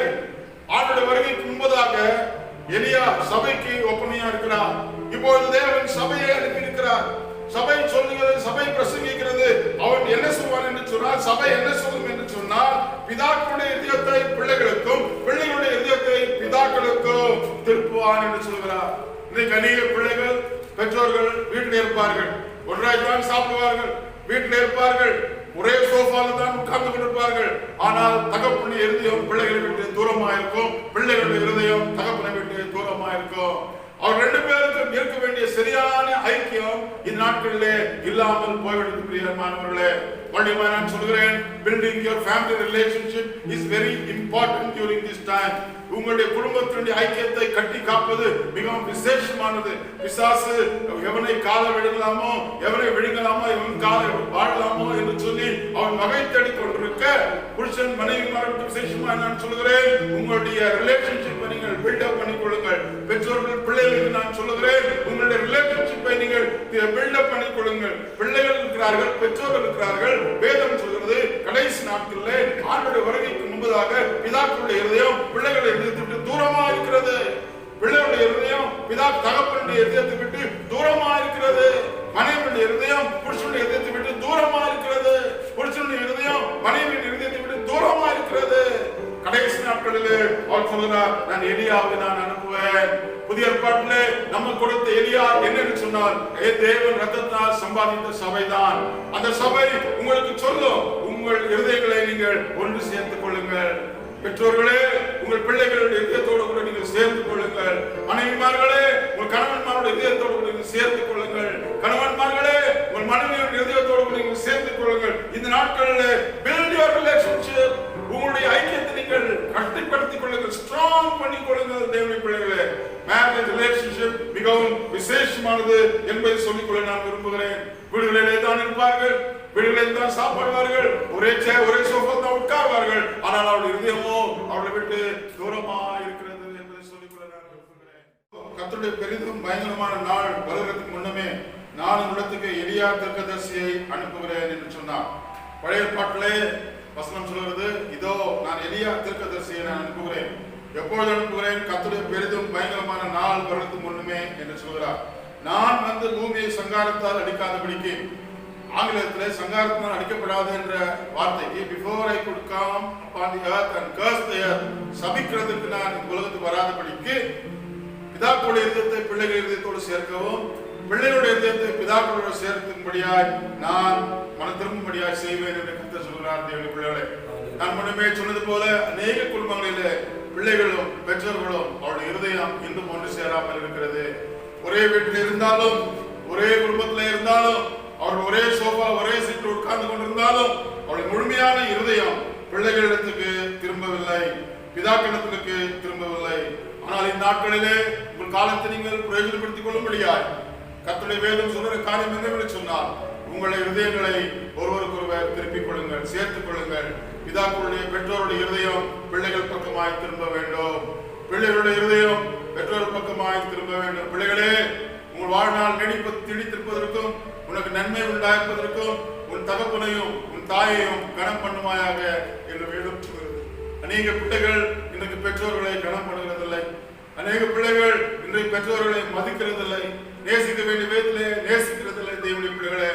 ஆண்டுடைய வருகைக்கு முன்பதாக எலியா சபைக்கு ஒப்பனையா இருக்கிறார். இப்பொழுது தேவன் சபையை அனுப்பி இருக்கிறார். சபை சொல்லுகிறது, சபை பிரசங்கிக்கிறது. அவன் என்ன சொல்வான் என்று சொன்னால், சபை என்ன சொல்லும் என்று சொன்னால், பிதாக்களுடைய இதயத்தை பிள்ளைகளுக்கும், பிள்ளைகளுடைய இதயத்தை பிதாக்களுக்கும் திருப்புவான் என்று சொல்கிறார். இன்னைக்கு அநேக பிள்ளைகள், பெற்றோர்கள் வீட்டில் இருப்பார்கள், ஒன்றாய் தான் சாப்பிடுவார்கள், வீட்டில் இருப்பார்கள், ஒரே சோஃபாவில் தான் உட்கார்ந்து கொண்டிருப்பார்கள். ஆனால் தகப்பனுடைய இருதயம் பிள்ளைகளை விட்டு தூரமா இருக்கும், பிள்ளைகளுடைய இருதயம் தகப்பனை விட்டு தூரமா இருக்கும். அவர் ரெண்டு பேருக்கும் இருக்க வேண்டிய சரியான ஐக்கியம் இந்த நாட்களிலே இல்லாமல் போய்விடுது. பிரியமானவர்களே, மறுபடியும் நான் சொல்கிறேன், building your family relationship is very important during this time. உங்களுடைய குடும்பத்தினுடைய ஐக்கியத்தை கட்டி காப்பது மிகவும் விசேஷமானது. பிசாசு எவனை கால விடலாமோ, எவனை விழுங்கலாமோ, எவன் கால வாழலாமோ என்று சொல்லி அவன் வகை தேடி கொண்டிருக்க, புருஷன் மனைவிமாருக்கு விசேஷமா நான் சொல்கிறேன், உங்களுடைய ரிலேஷன்ஷிப்பை நீங்கள் பில்டப் பண்ணிக் கொள்ளுங்கள். பெற்றோர்கள் பிள்ளைகளுக்கு நான் சொல்லுகிறேன், உங்களுடைய ரிலேஷன்ஷிப்பை நீங்கள் பில்டப் பண்ணிக் கொள்ளுங்கள். பிள்ளைகள் இருக்கிறார்கள், பெற்றோர்கள் இருக்கிறார்கள். வேதம் சொல்கிறது, கடைசி நாட்களிலே ஆண்டுடைய வருகைக்கு முன்பதாக பிதாக்களுடைய இருதயம் பிள்ளைகளுடைய இதயத்தை விட்டு தூரமா இருக்கிறது. பிள்ளைகளுடைய இருதயம் பிதா தகப்பனுடைய இதயத்தை விட்டு தூரமா இருக்கிறது. மனைவியுடைய இருதயம் புருஷனுடைய இதயத்தை விட்டு தூரமா இருக்கிறது. புருஷனுடைய இருதயம் மனைவியின் இதயத்தை விட்டு தூரமா இருக்கிறது. கடைசி நாட்களிலே அவர் சொல்கிறார், நான் எலியாவை நான் அனுப்புவேன். புதிய ஏற்பாட்டிலே நம்ம கொடுத்த எலியா என்னன்னு சொன்னார், தேவன் ரத்தத்தால் சம்பாதித்த சபைதான். அந்த சபை உங்களுக்கு சொல்லும், உங்கள் இருதயங்களை நீங்கள் ஒன்று சேர்த்துக் கொள்ளுங்கள். பெற்றோர்களே உங்கள் பிள்ளைகளுடைய இதயத்தோடு கூட நீங்கள் சேர்ந்து கொள்ளுங்கள். மனைவிமார்களே உங்கள் கணவன்மாருடைய இதயத்தோடு கூட நீங்கள் சேர்ந்து கொள்ளுங்கள். கணவன்மார்களே உங்கள் மனைவியுடைய இதயத்தோடு கூட நீங்கள் சேர்ந்து கொள்ளுங்கள். இந்த நாட்களில் build your relationship, உங்களுடைய ஐக்கியத்தை நீங்கள் கட்டிப்படுத்திக் கொள்ளுங்கள், ஸ்ட்ராங் பண்ணி கொள்ளுங்கள். தேவனுடைய பிள்ளைகளே, மேரேஜ் ரிலேஷன்ஷிப் மிகவும் விசேஷமானது என்பதை சொல்லிக்கொள்ள நான் விரும்புகிறேன். வீடுகளிலே தான் இருப்பார்கள், வீடுகளில் தான் சாப்பிடுவார்கள், ஒரே சோஃபா தான் உட்கார்வார்கள். ஆனால் அவருடைய இதயமோ அவளை விட்டு தூரமா இருக்கிறது என்பதை சொல்லிக்கொள்ள நான் விரும்புகிறேன். கர்த்தருடைய பெரிதும் பயங்கரமான நாள் வருவதற்கு முன்னமே நான் உங்களிடத்துக்கு எலியா தீர்க்கதரிசியை அனுப்புகிறேன் என்று சொன்னார். பழைய ஏற்பாட்டிலே வசனம் சொல்கிறது, இதோ நான் எலியா தீர்க்கதரிசியை நான் அனுப்புகிறேன். எப்பொழுது அனுப்புகிறேன்? கர்த்தருடைய பெரிதும் பயங்கரமான நாள் வருவதற்கு முன்னமே என்று சொல்கிறார். நான் வந்து பூமியை சங்காரத்தால் அடிக்காதபடிக்கு, ஆங்கிலத்திலே சங்காரத்தினால் அடிக்கப்படாது என்ற வார்த்தைக்கு before I could come upon the earth and curse the earth, சபிக்கிறதுக்கு நான் இந்த உலகத்துக்கு வராதபடிக்கு பிதாக்களுடைய இதயத்தை பிள்ளைகள் இதயத்தோடு சேர்க்கவும், பிள்ளைகளுடைய இதயத்தை பிதாக்களோடு சேர்க்கும்படியாய் நான் மனம் திரும்பும்படியாய் செய்வேன் என்று கர்த்தர் சொல்கிறார். தேவனுடைய பிள்ளைகளே, நான் முன்னமே சொன்னது போல அநேக குடும்பங்களிலே பிள்ளைகளும் பெற்றோர்களும் அவருடைய இருதயம் இன்னும் ஒன்று சேராமல் இருக்கிறது. ஒரே வீட்டில் இருந்தாலும், ஒரே குடும்பத்தில் இருந்தாலும், அவர்கள் ஒரே சோஃபா ஒரே சீட்டில் உட்கார்ந்து கொண்டிருந்தாலும் அவருடைய முழுமையான இருதயம் பிள்ளைகளிடத்துக்கு திரும்பவில்லை, பிதாக்களிடத்துக்கு திரும்பவில்லை. ஆனால் இந்த நாட்களிலே உங்கள் காலத்தை நீங்கள் பிரயோஜனப்படுத்திக் கொள்ளும்படியாய் கர்த்தருடைய வேதம் சொல்ற காரியம் என்னவென்று சொன்னால், உங்களுடைய இருதயங்களை ஒருவருக்கொருவர் திருப்பிக் கொள்ளுங்கள், சேர்த்துக் கொள்ளுங்கள். பிதாக்களுடைய பெற்றோருடைய இருதயம் பிள்ளைகள் பக்கமாய் திரும்ப வேண்டும், பிள்ளைகளுடைய இருதயம் பெற்றோர் பக்கமாய் திரும்ப வேண்டும். பிள்ளைகளே, உங்கள் வாழ்நாள் நீடித்திருப்பதற்கும் உனக்கு நன்மை உண்டாயிருப்பதற்கும் உன் தகப்பனையும் உன் தாயையும் கனம் பண்ணுவாயாக என்று வேதம் சொல்கிறது. அநேக பிள்ளைகள் இன்றைக்கு பெற்றோர்களை கனம் பண்ணுகிறதில்லை. அநேக பிள்ளைகள் இன்றைக்கு பெற்றோர்களை மதிக்கிறதில்லை, நேசிக்க வேண்டிய வேதத்திலே நேசிக்கிறதில்லை. தேவனுடைய பிள்ளைகளே,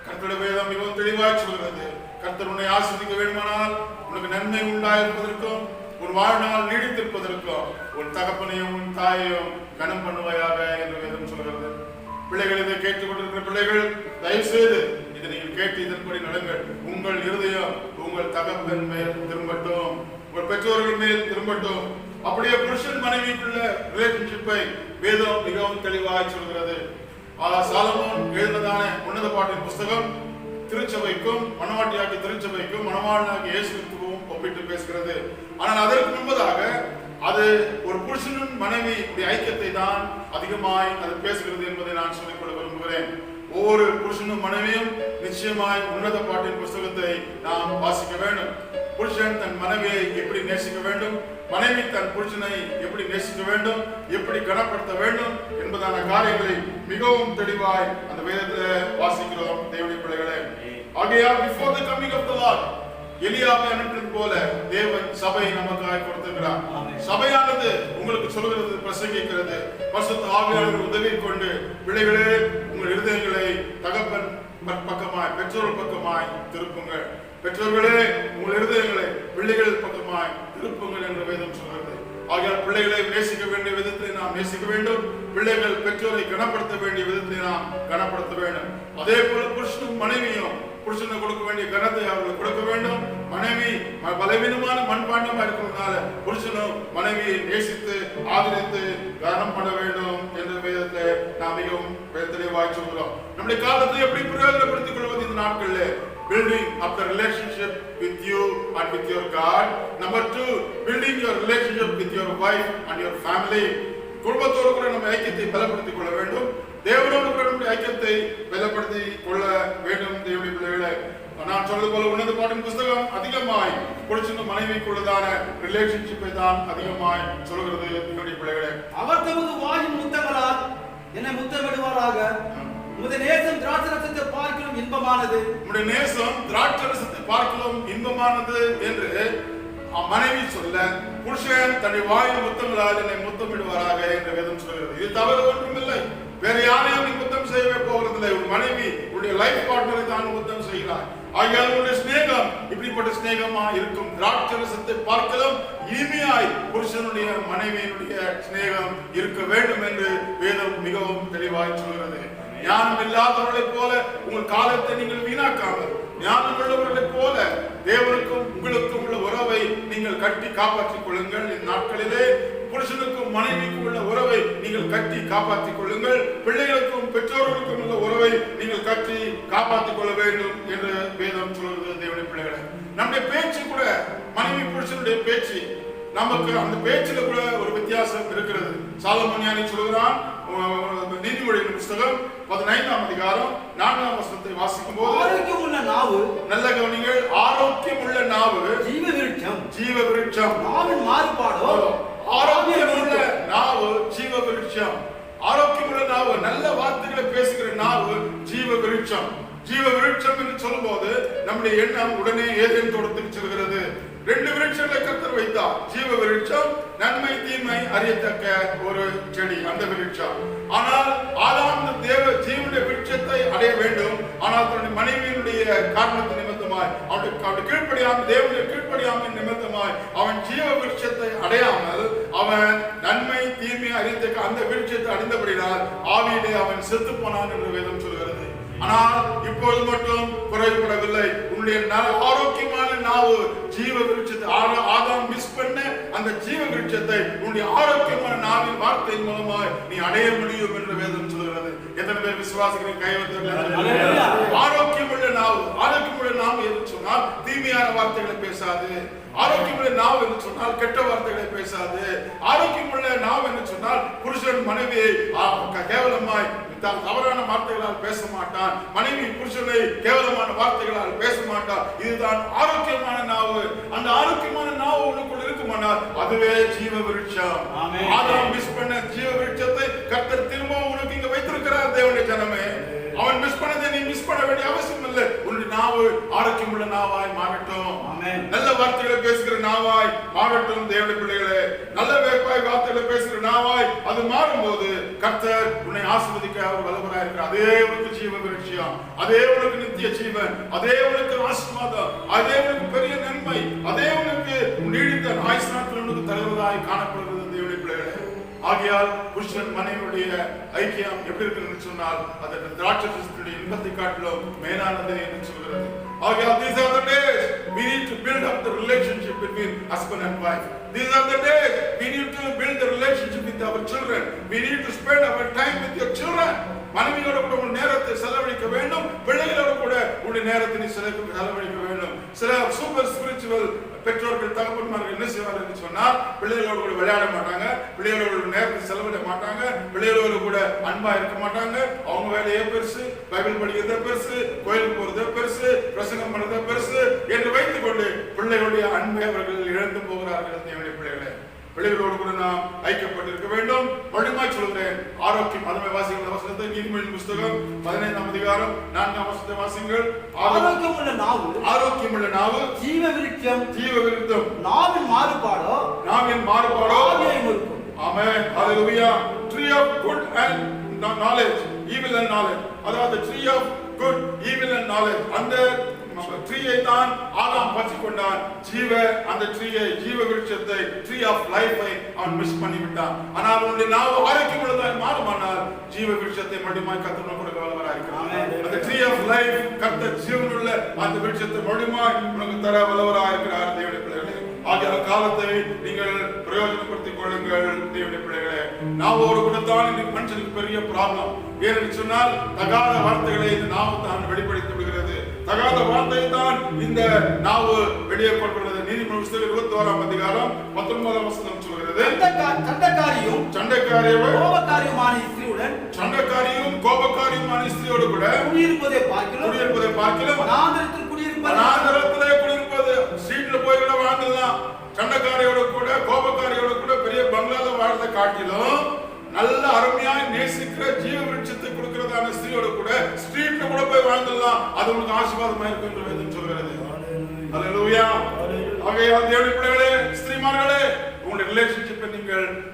கர்த்தருடைய வேதம் மிகவும் தெளிவாக சொல்கிறது, கர்த்தர் உன்னை ஆசீர்வதிக்க வேண்டுமானால் உனக்கு நன்மை உண்டாயிருப்பதற்கும் உன் வாழ்நாள் நீடித்திருப்பதற்கும் உன் தகப்பனையும் உன் தாயையும் கனம் பண்ணுவாயாக என்று வேதம் சொல்கிறது. பிள்ளைகள் இதை கேட்டுக் கொண்டிருக்கிற பிள்ளைகள், தயவு செய்து இதை நீங்கள் கேட்டு இதன்படி நடங்கள். உங்கள் இருதயம் உங்கள் தகப்பன் மேல் திரும்பட்டும், உங்கள் பெற்றோர்கள் மேல் திரும்பட்டும். அப்படியே புருஷன் மனைவிக்குள்ள ரிலேஷன்ஷிப்பை வேதம் மிகவும் தெளிவாக சொல்கிறது. சாலமோன் எழுதினதான உன்னத பாட்டின் புஸ்தகம் திருச்சபைக்கும் மணவாட்டியாகிய திருச்சபைக்கும் மணவாளனாகிய இயேசுவுக்கும் ஒப்பிட்டு பேசுகிறது. ஆனால் அதற்கு முன்பதாக அது ஒரு புருஷனும் மனைவி ஐக்கியத்தை தான் அதிகமாய் அது பேசுகிறது என்பதை நான் சொல்லிக்கொள்ள விரும்புகிறேன். ஒவ்வொரு புருஷனும் மனைவியும் நிச்சயமாய் உன்னத பாட்டின் புஸ்தகத்தை நாம் வாசிக்க வேண்டும். புருஷன் தன் மனைவியை எப்படி நேசிக்க வேண்டும், மனைவி தன் புருஷனை எப்படி நேசிக்க வேண்டும், எப்படி கனப்படுத்த வேண்டும் என்பதான காரியங்களை மிகவும் தெளிவாய் அந்த வேதத்தில் வாசிக்கிறோம். தேவனுடைய பிள்ளைகளே, ஆகையால் before the coming of the Lord, எலியாவை அனுப்பினது போல தேவன் சபை நமக்காய் கொடுத்திருக்கிறார். சபையானது உங்களுக்கு சொல்கிறது, பிரசங்கிக்கிறது. பரிசுத்த ஆவியானவர் உதவி கொண்டு, பிள்ளைகளே உங்கள் இருதயங்களை தகப்பன் பக்கமாய் பெற்றோர்கள் பக்கமாய் திருப்புங்கள். பெற்றோர்களே உங்கள் இருதயங்களை பிள்ளைகள் பக்கமாய் திருப்புங்கள் என்று வேதம் சொல்கிறது. ஆகையால் பிள்ளைகளை நேசிக்க வேண்டிய விதத்தை நாம் நேசிக்க வேண்டும், பிள்ளைகள் பெற்றோரை கனப்படுத்த வேண்டிய விதத்தை நாம் கனப்படுத்த வேண்டும். அதே போல புருஷனும் மனைவியும் புருஷனை கொடுக்க வேண்டிய கனத்தை அவர்களுக்கு கொடுக்க வேண்டும். மனைவி பலவீனமான மண்பாண்டமா இருக்கிறதுனால புருஷனும் மனைவியை நேசித்து ஆதரித்து கனம் பண்ண வேண்டும் என்ற வேதத்தை நாம் மிகவும் தெளிவாய் சொல்கிறோம். நம்முடைய காலத்தை எப்படி பிரயோஜனப்படுத்திக் கொள்வது இந்த நாட்களில்? Building up the relationship with you and with your God. Number 2, building your relationship with your wife and your family. குடும்பத்தோடு கூட நம்ம ஐக்கியத்தை பலப்படுத்திக் கொள்ள வேண்டும், தேவனோடு கூட நம்முடைய ஐக்கியத்தை பலப்படுத்திக் கொள்ள வேண்டும். தேவனுடைய பிள்ளைகளே, நான் சொல்றது போல உன்னத பாட்டின் புஸ்தகம் அதிகமாய் புருஷனும் மனைவிக்குள்ளதான ரிலேஷன்ஷிப்பை தான் அதிகமாய் சொல்கிறது. தேவனுடைய பிள்ளைகளே, அவர் தமது வாயின் முத்தங்களால் என்னை முத்தமிடுவாராக. உம்முடைய நேசம் திராட்சரசத்தை பார்க்கிலும் இன்பமானது. உம்முடைய நேசம் திராட்சரசத்தை பார்க்கிலும் இன்பமானது என்று மனைவி சொல்ல, புருஷன் தன்னுடைய வாயின் முத்தங்களால் என்னை முத்தமிடுவாராக என்று வேதம் சொல்கிறது. இது தவறு ஒன்றுமில்லை. வேற யாரையும் நீ முத்தம் செய்யவே போகிறதில்லை. உன் மனைவி உன்னுடைய லைஃப் பார்ட்னரை தான் முத்தம் செய்கிறார். ஆகையால் உங்களுடைய சிநேகம் இப்படிப்பட்ட சிநேகமா இருக்கும். திராட்சரசத்தை பார்க்கலாம் இனிமையாய் புருஷனுடைய மனைவியினுடைய சிநேகம் இருக்க வேண்டும் என்று வேதம் மிகவும் தெளிவாய் சொல்கிறது. ஞானம் இல்லாதவர்களைப் போல உங்கள் காலத்தை நீங்கள் வீணாக்காமல், ஞானம் உள்ளவர்களைப் போல தேவனுக்கும் உங்களுக்கும் உள்ள உறவை நீங்கள் கட்டி காப்பாற்றிக் கொள்ளுங்கள். இந்த நாட்களிலே புருஷனுக்கும் மனைவிக்கும் உள்ள உறவை நீங்கள் கட்டி காப்பாற்றிக் கொள்ளுங்கள். பிள்ளைகளுக்கும் பெற்றோர்களுக்கும் உள்ள உறவை நீங்கள் கட்டி காப்பாற்றிக் கொள்ள வேண்டும் என்று வேதம் சொல்கிறது. தேவனுடைய பிள்ளைகளை, நம்முடைய பேச்சு கூட மனைவி புருஷனுடைய பேச்சு, நமக்கு அந்த பேச்சுல கூட ஒரு வித்தியாசம் இருக்கிறது. சாலமோன் ஞானி சொல்கிறான், நீதிமொழிகளின் புத்தகம் 15ஆம் அதிகாரம் 4ஆம் வசனத்தை வாசிக்கும் போது, ஆரோக்கியமுள்ள நாவு, நல்ல கவனிங்கள், ஆரோக்கியமுள்ள நாவு ஜீவ விருட்சம், ஜீவ விருட்சம். நாவின் மாறுபாடோ, ஆரோக்கியமுள்ள நாவு ஜீவ விருட்சம். ஆரோக்கியமுள்ள நாவு, நல்ல வார்த்தைகளை பேசுகிற நாவு ஜீவ விருட்சம். ஜீவ விருட்சம் என்று சொல்லும் போது நம்முடைய எண்ணம் உடனே ஏதேன் தோட்டத்துக்கு செல்கிறது. 2 விருட்சங்களை கர்த்தர் வைத்தார். ஜீவ விருட்சம், நன்மை தீமை அறியத்தக்க ஒரு செடி, அந்த விருட்சம். ஆனால் ஆதாம் தேவ ஜீவனுடைய விருட்சத்தை அடைய வேண்டும். ஆனால் தன்னுடைய மனைவியினுடைய காரணத்தின் நிமித்தமாய், அவனுடைய கீழ்ப்படியாமல், தேவனுடைய கீழ்ப்படியாமல் நிமித்தமாய் அவன் ஜீவ விருட்சத்தை அடையாமல் அவன் நன்மை தீமை அறியத்தக்க அந்த விருட்சத்தை அடைந்தபடினால் ஆவியிலே அவன் செத்து போனான் என்று வேதம் சொல்கிறது. ஆனால் இப்பொழுது மட்டும் குறைபடவில்லை. உன்னுடைய ஆரோக்கியமான நாவு ஜீவ விருட்சத்தை, ஆதாம் மிஸ் பண்ண அந்த ஜீவ விருட்சத்தை உன்னுடைய ஆரோக்கியமான நாவின் வார்த்தையின் மூலமாய் நீ அடைய முடியும் என்று வேதம் சொல்கிறது. எத்தனை பேர் விசுவாசிகளின் கைவர்கள்? ஆரோக்கியமுள்ள நாவு, ஆரோக்கியமுள்ள நாவு என்று சொன்னால் தீமையான வார்த்தைகளை பேசாது. ஆரோக்கியமுள்ள நாவு என்று சொன்னால் கெட்ட வார்த்தைகளை பேசாது. ஆரோக்கியமுள்ள நாவு என்று சொன்னால் புருஷன் மனைவியை கேவலமாய் தவறான வார்த்தைகளால் பேச மாட்டான். மனைவி புருஷனை கேவலமான வார்த்தைகளால் பேச மாட்டான். இதுதான் ஆரோக்கியமான நாவு. அந்த ஆரோக்கியமான நாவு உனக்குள் இருக்குமானால் அதுவே ஜீவ விருட்சம். ஆதாம் மிஸ் பண்ண ஜீவ விருட்சத்தை கர்த்தர் திரும்பவும் உனக்கு இங்க வைத்திருக்கிறார். தேவனுடைய ஜனமே, அவன் மிஸ் பண்ணதை நீ மிஸ் பண்ண வேண்டிய அவசியம் இல்லை. உன்னுடைய நாவு ஆரோக்கியமுள்ள நாவாய் மாறட்டும். நல்ல வார்த்தைகளை பேசுகிற நாவாய் மாறட்டும். தேவனுடைய பிள்ளைகளே, நல்ல வேப்பாய் வார்த்தைகளை பேசுகிற நாவாய் அது மாறும்போது கர்த்தர் உன்னை ஆசீர்வதிக்க அவர் வல்லவராய் இருக்கிறார். அதே உனக்கு ஜீவ விருட்சம், அதே உனக்கு நித்திய ஜீவன், அதே உனக்கு ஆசீர்வாதம், அதே உனக்கு பெரிய நன்மை, அதே உனக்கு நீடித்த ஆயுசு நாட்கள் உனக்கு தருவதாய் காணப்படுகிறது. தேவனுடைய பிள்ளைகளே, ஆகையால் புருஷன் மனைவியுடைய ஐக்கியம் எப்படி இருக்குன்னு சொன்னால் அது திராட்சரசத்தினுடைய இன்பத்தை காட்டிலும் மேலானது என்று சொல்கிறது. ஆகையால் these are the days we need to build up the relationship between husband and wife. These are the days we need to build the relationship with our children. We need to spend our time with your children. மனைவியோட கூட உங்கள் நேரத்தை செலவழிக்க வேண்டும். பிள்ளைகளோட கூட உங்கள் நேரத்தை நீ செலவழிக்க வேண்டும். சில சூப்பர் ஸ்பிரிச்சுவல் பெற்றோர்கள், தகப்பன்மார்கள் என்ன செய்வார்கள் என்று சொன்னால் பிள்ளைகளோடு கூட விளையாட மாட்டாங்க, பிள்ளைகளோட நேரத்தை செலவிட மாட்டாங்க, பிள்ளைகளோடு கூட அன்பா இருக்க மாட்டாங்க. அவங்க வேலையே பெருசு, பைபிள் படிக்கிறதே பெருசு, கோயிலுக்கு போறதே பெருசு, பிரசங்கம் பண்றதே பெருசு என்று வைத்துக் கொண்டு பிள்ளைகளுடைய அன்பை அவர்கள் இழந்து போகிறார்கள். தேவனுடைய பிள்ளைகளே, பிள்ளைகளோடு கூட நாம் ஐக்கியப்பட்டிருக்க வேண்டும். மறுபடியும் சொல்கிறேன், ஆரோக்கியம். அதுமே வாசிங்கள் வசனத்தை, நீதிமொழிகளின் புத்தகம் 15ஆம் அதிகாரம் 4ஆம் வசனத்தை வாசிங்கள். ஆரோக்கியமுள்ள நாவு, ஆரோக்கியமுள்ள நாவு ஜீவ விருட்சம், ஜீவ விருட்சம். நாவின் மாறுபாடோ, நாவின் மாறுபாடோ ஆவியை முறுக்கும். ஆமென், ஹalleluya. Tree of good and knowledge, evil and knowledge. அதாவது tree of good, evil and knowledge. அந்த ட்ரீயை தான் ஆதாம் பற்றி கொண்டான். அந்த ட்ரீயை, ஜீவ விருட்சத்தை, ட்ரீ ஆஃப் லைஃபை அவன் மிஸ் பண்ணி விட்டான். ஆனால் அவனுடைய நாவு ஆரோக்கியமுள்ளதாய் மாறுமானால் ஜீவ விருட்சத்தை மறுபடியும் கர்த்தர் கொடுக்க வல்லவராய் இருக்கிறார். அந்த ட்ரீ ஆஃப் லைஃப், கர்த்தர் ஜீவனுள்ள அந்த விருட்சத்தை மறுபடியும் உனக்கு தர வல்லவராய் இருக்கிறார். தேவனுடைய பிள்ளைகளே, ஆகிய காலத்தை நீங்கள் பிரயோஜனப்படுத்திக் கொள்ளுங்கள். தேவனுடைய பிள்ளைகளே, நாவோடு கூட தான் இன்னைக்கு மனுஷனுக்கு பெரிய ப்ராப்ளம். ஏனென்று சொன்னால் தகாத வார்த்தைகளை இந்த நாவு தான் வெளிப்படுத்தி விடுகிறது. தகாத வார்த்தையை தான் இந்த நாவு வெளியே கொண்டுள்ளது. நீதிமொழி புத்தகம் 21ஆம் அதிகாரம் 19ஆம் வசனம் சொல்கிறது, சண்டைக்காரியும் கோபக்காரியுமான ஸ்திரீயோடு கூட குடியிருப்பதை பார்க்கலாம். வனாந்தரத்திலே குடியிருப்பது, ஸ்ட்ரீட்ல போய் கூட வாழ்ந்துடலாம். சண்டைக்காரியோட கூட கோபக்காரியோட கூட பெரிய பங்களால வாழ்றதை காட்டிலும் நல்ல அருமையாய் நேசிக்கிற ஜீவ விருட்சத்தை கொடுக்கிறதான ஸ்திரீயோட கூட ஸ்ட்ரீட்ல கூட போய் வாழ்ந்துடலாம். அது உங்களுக்கு ஆசீர்வாதமா இருக்கும் என்று வேதம் சொல்கிறது. ஹல்லேலூயா. ஆகையால் தேவனுடைய பிள்ளைகளே, ஸ்திரீமார்களே, உங்களுடைய ரிலேஷன்ஷிப்பை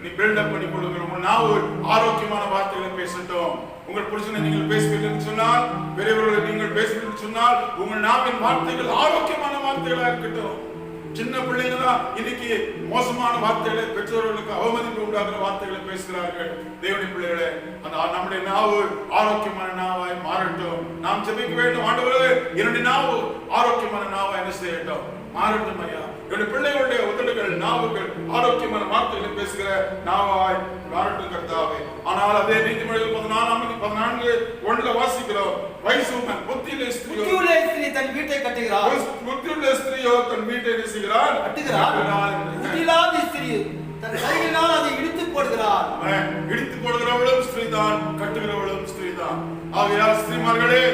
நீ பில்டப் பண்ணி கொள்ளுங்கள். உங்கள் நாவு ஆரோக்கியமான வார்த்தைகளை பேசட்டும். உங்கள் புருஷனை நீங்கள் பேசுவீர்கள் சொன்னால், பெரியவர்களை நீங்கள் பேசுவீர்கள் சொன்னால், உங்கள் நாவின் வார்த்தைகள் ஆரோக்கியமான வார்த்தைகளா இருக்கட்டும். சின்ன பிள்ளைங்க தான் இன்னைக்கு மோசமான வார்த்தைகளை, பெற்றோர்களுக்கு அவமதிப்பு உண்டாகிற வார்த்தைகளை பேசுகிறார்கள். தேவனுடைய பிள்ளைகளே, அந்த நம்முடைய நாவு ஆரோக்கியமான நாவாய் மாறட்டும். நாம் ஜெபிக்க வேண்டும், ஆண்டவரே என்னுடைய நாவு ஆரோக்கியமான நாவாய் என்ன செய்யட்டும், மாறட்டும் ஐயா. என்னுடைய பிள்ளைகளுடைய உதடுகள், நாவுகள் ஆரோக்கியமான வார்த்தைகளை பேசுகிற நாவாய் மாறட்டும் கர்த்தாவே. ஆனால் அதே நீதிமொழிகள் 14:1 வாசிக்கிறோம், வைஸ் உமன், புத்தியுள்ள ஸ்திரீ தன் வீட்டை கட்டுகிறாள். புத்தியுள்ள ஸ்திரீயோ தன் வீட்டை கட்டுகிறாள். புத்தியில்லாத ஸ்திரீ தன் கையினால் அதை இடித்து போடுகிறாள். இடித்து போடுகிறவளும் ஸ்திரீதான், கட்டுகிறவளும் ஸ்திரீதான். ஆகையால் ஸ்திரீமார்களே,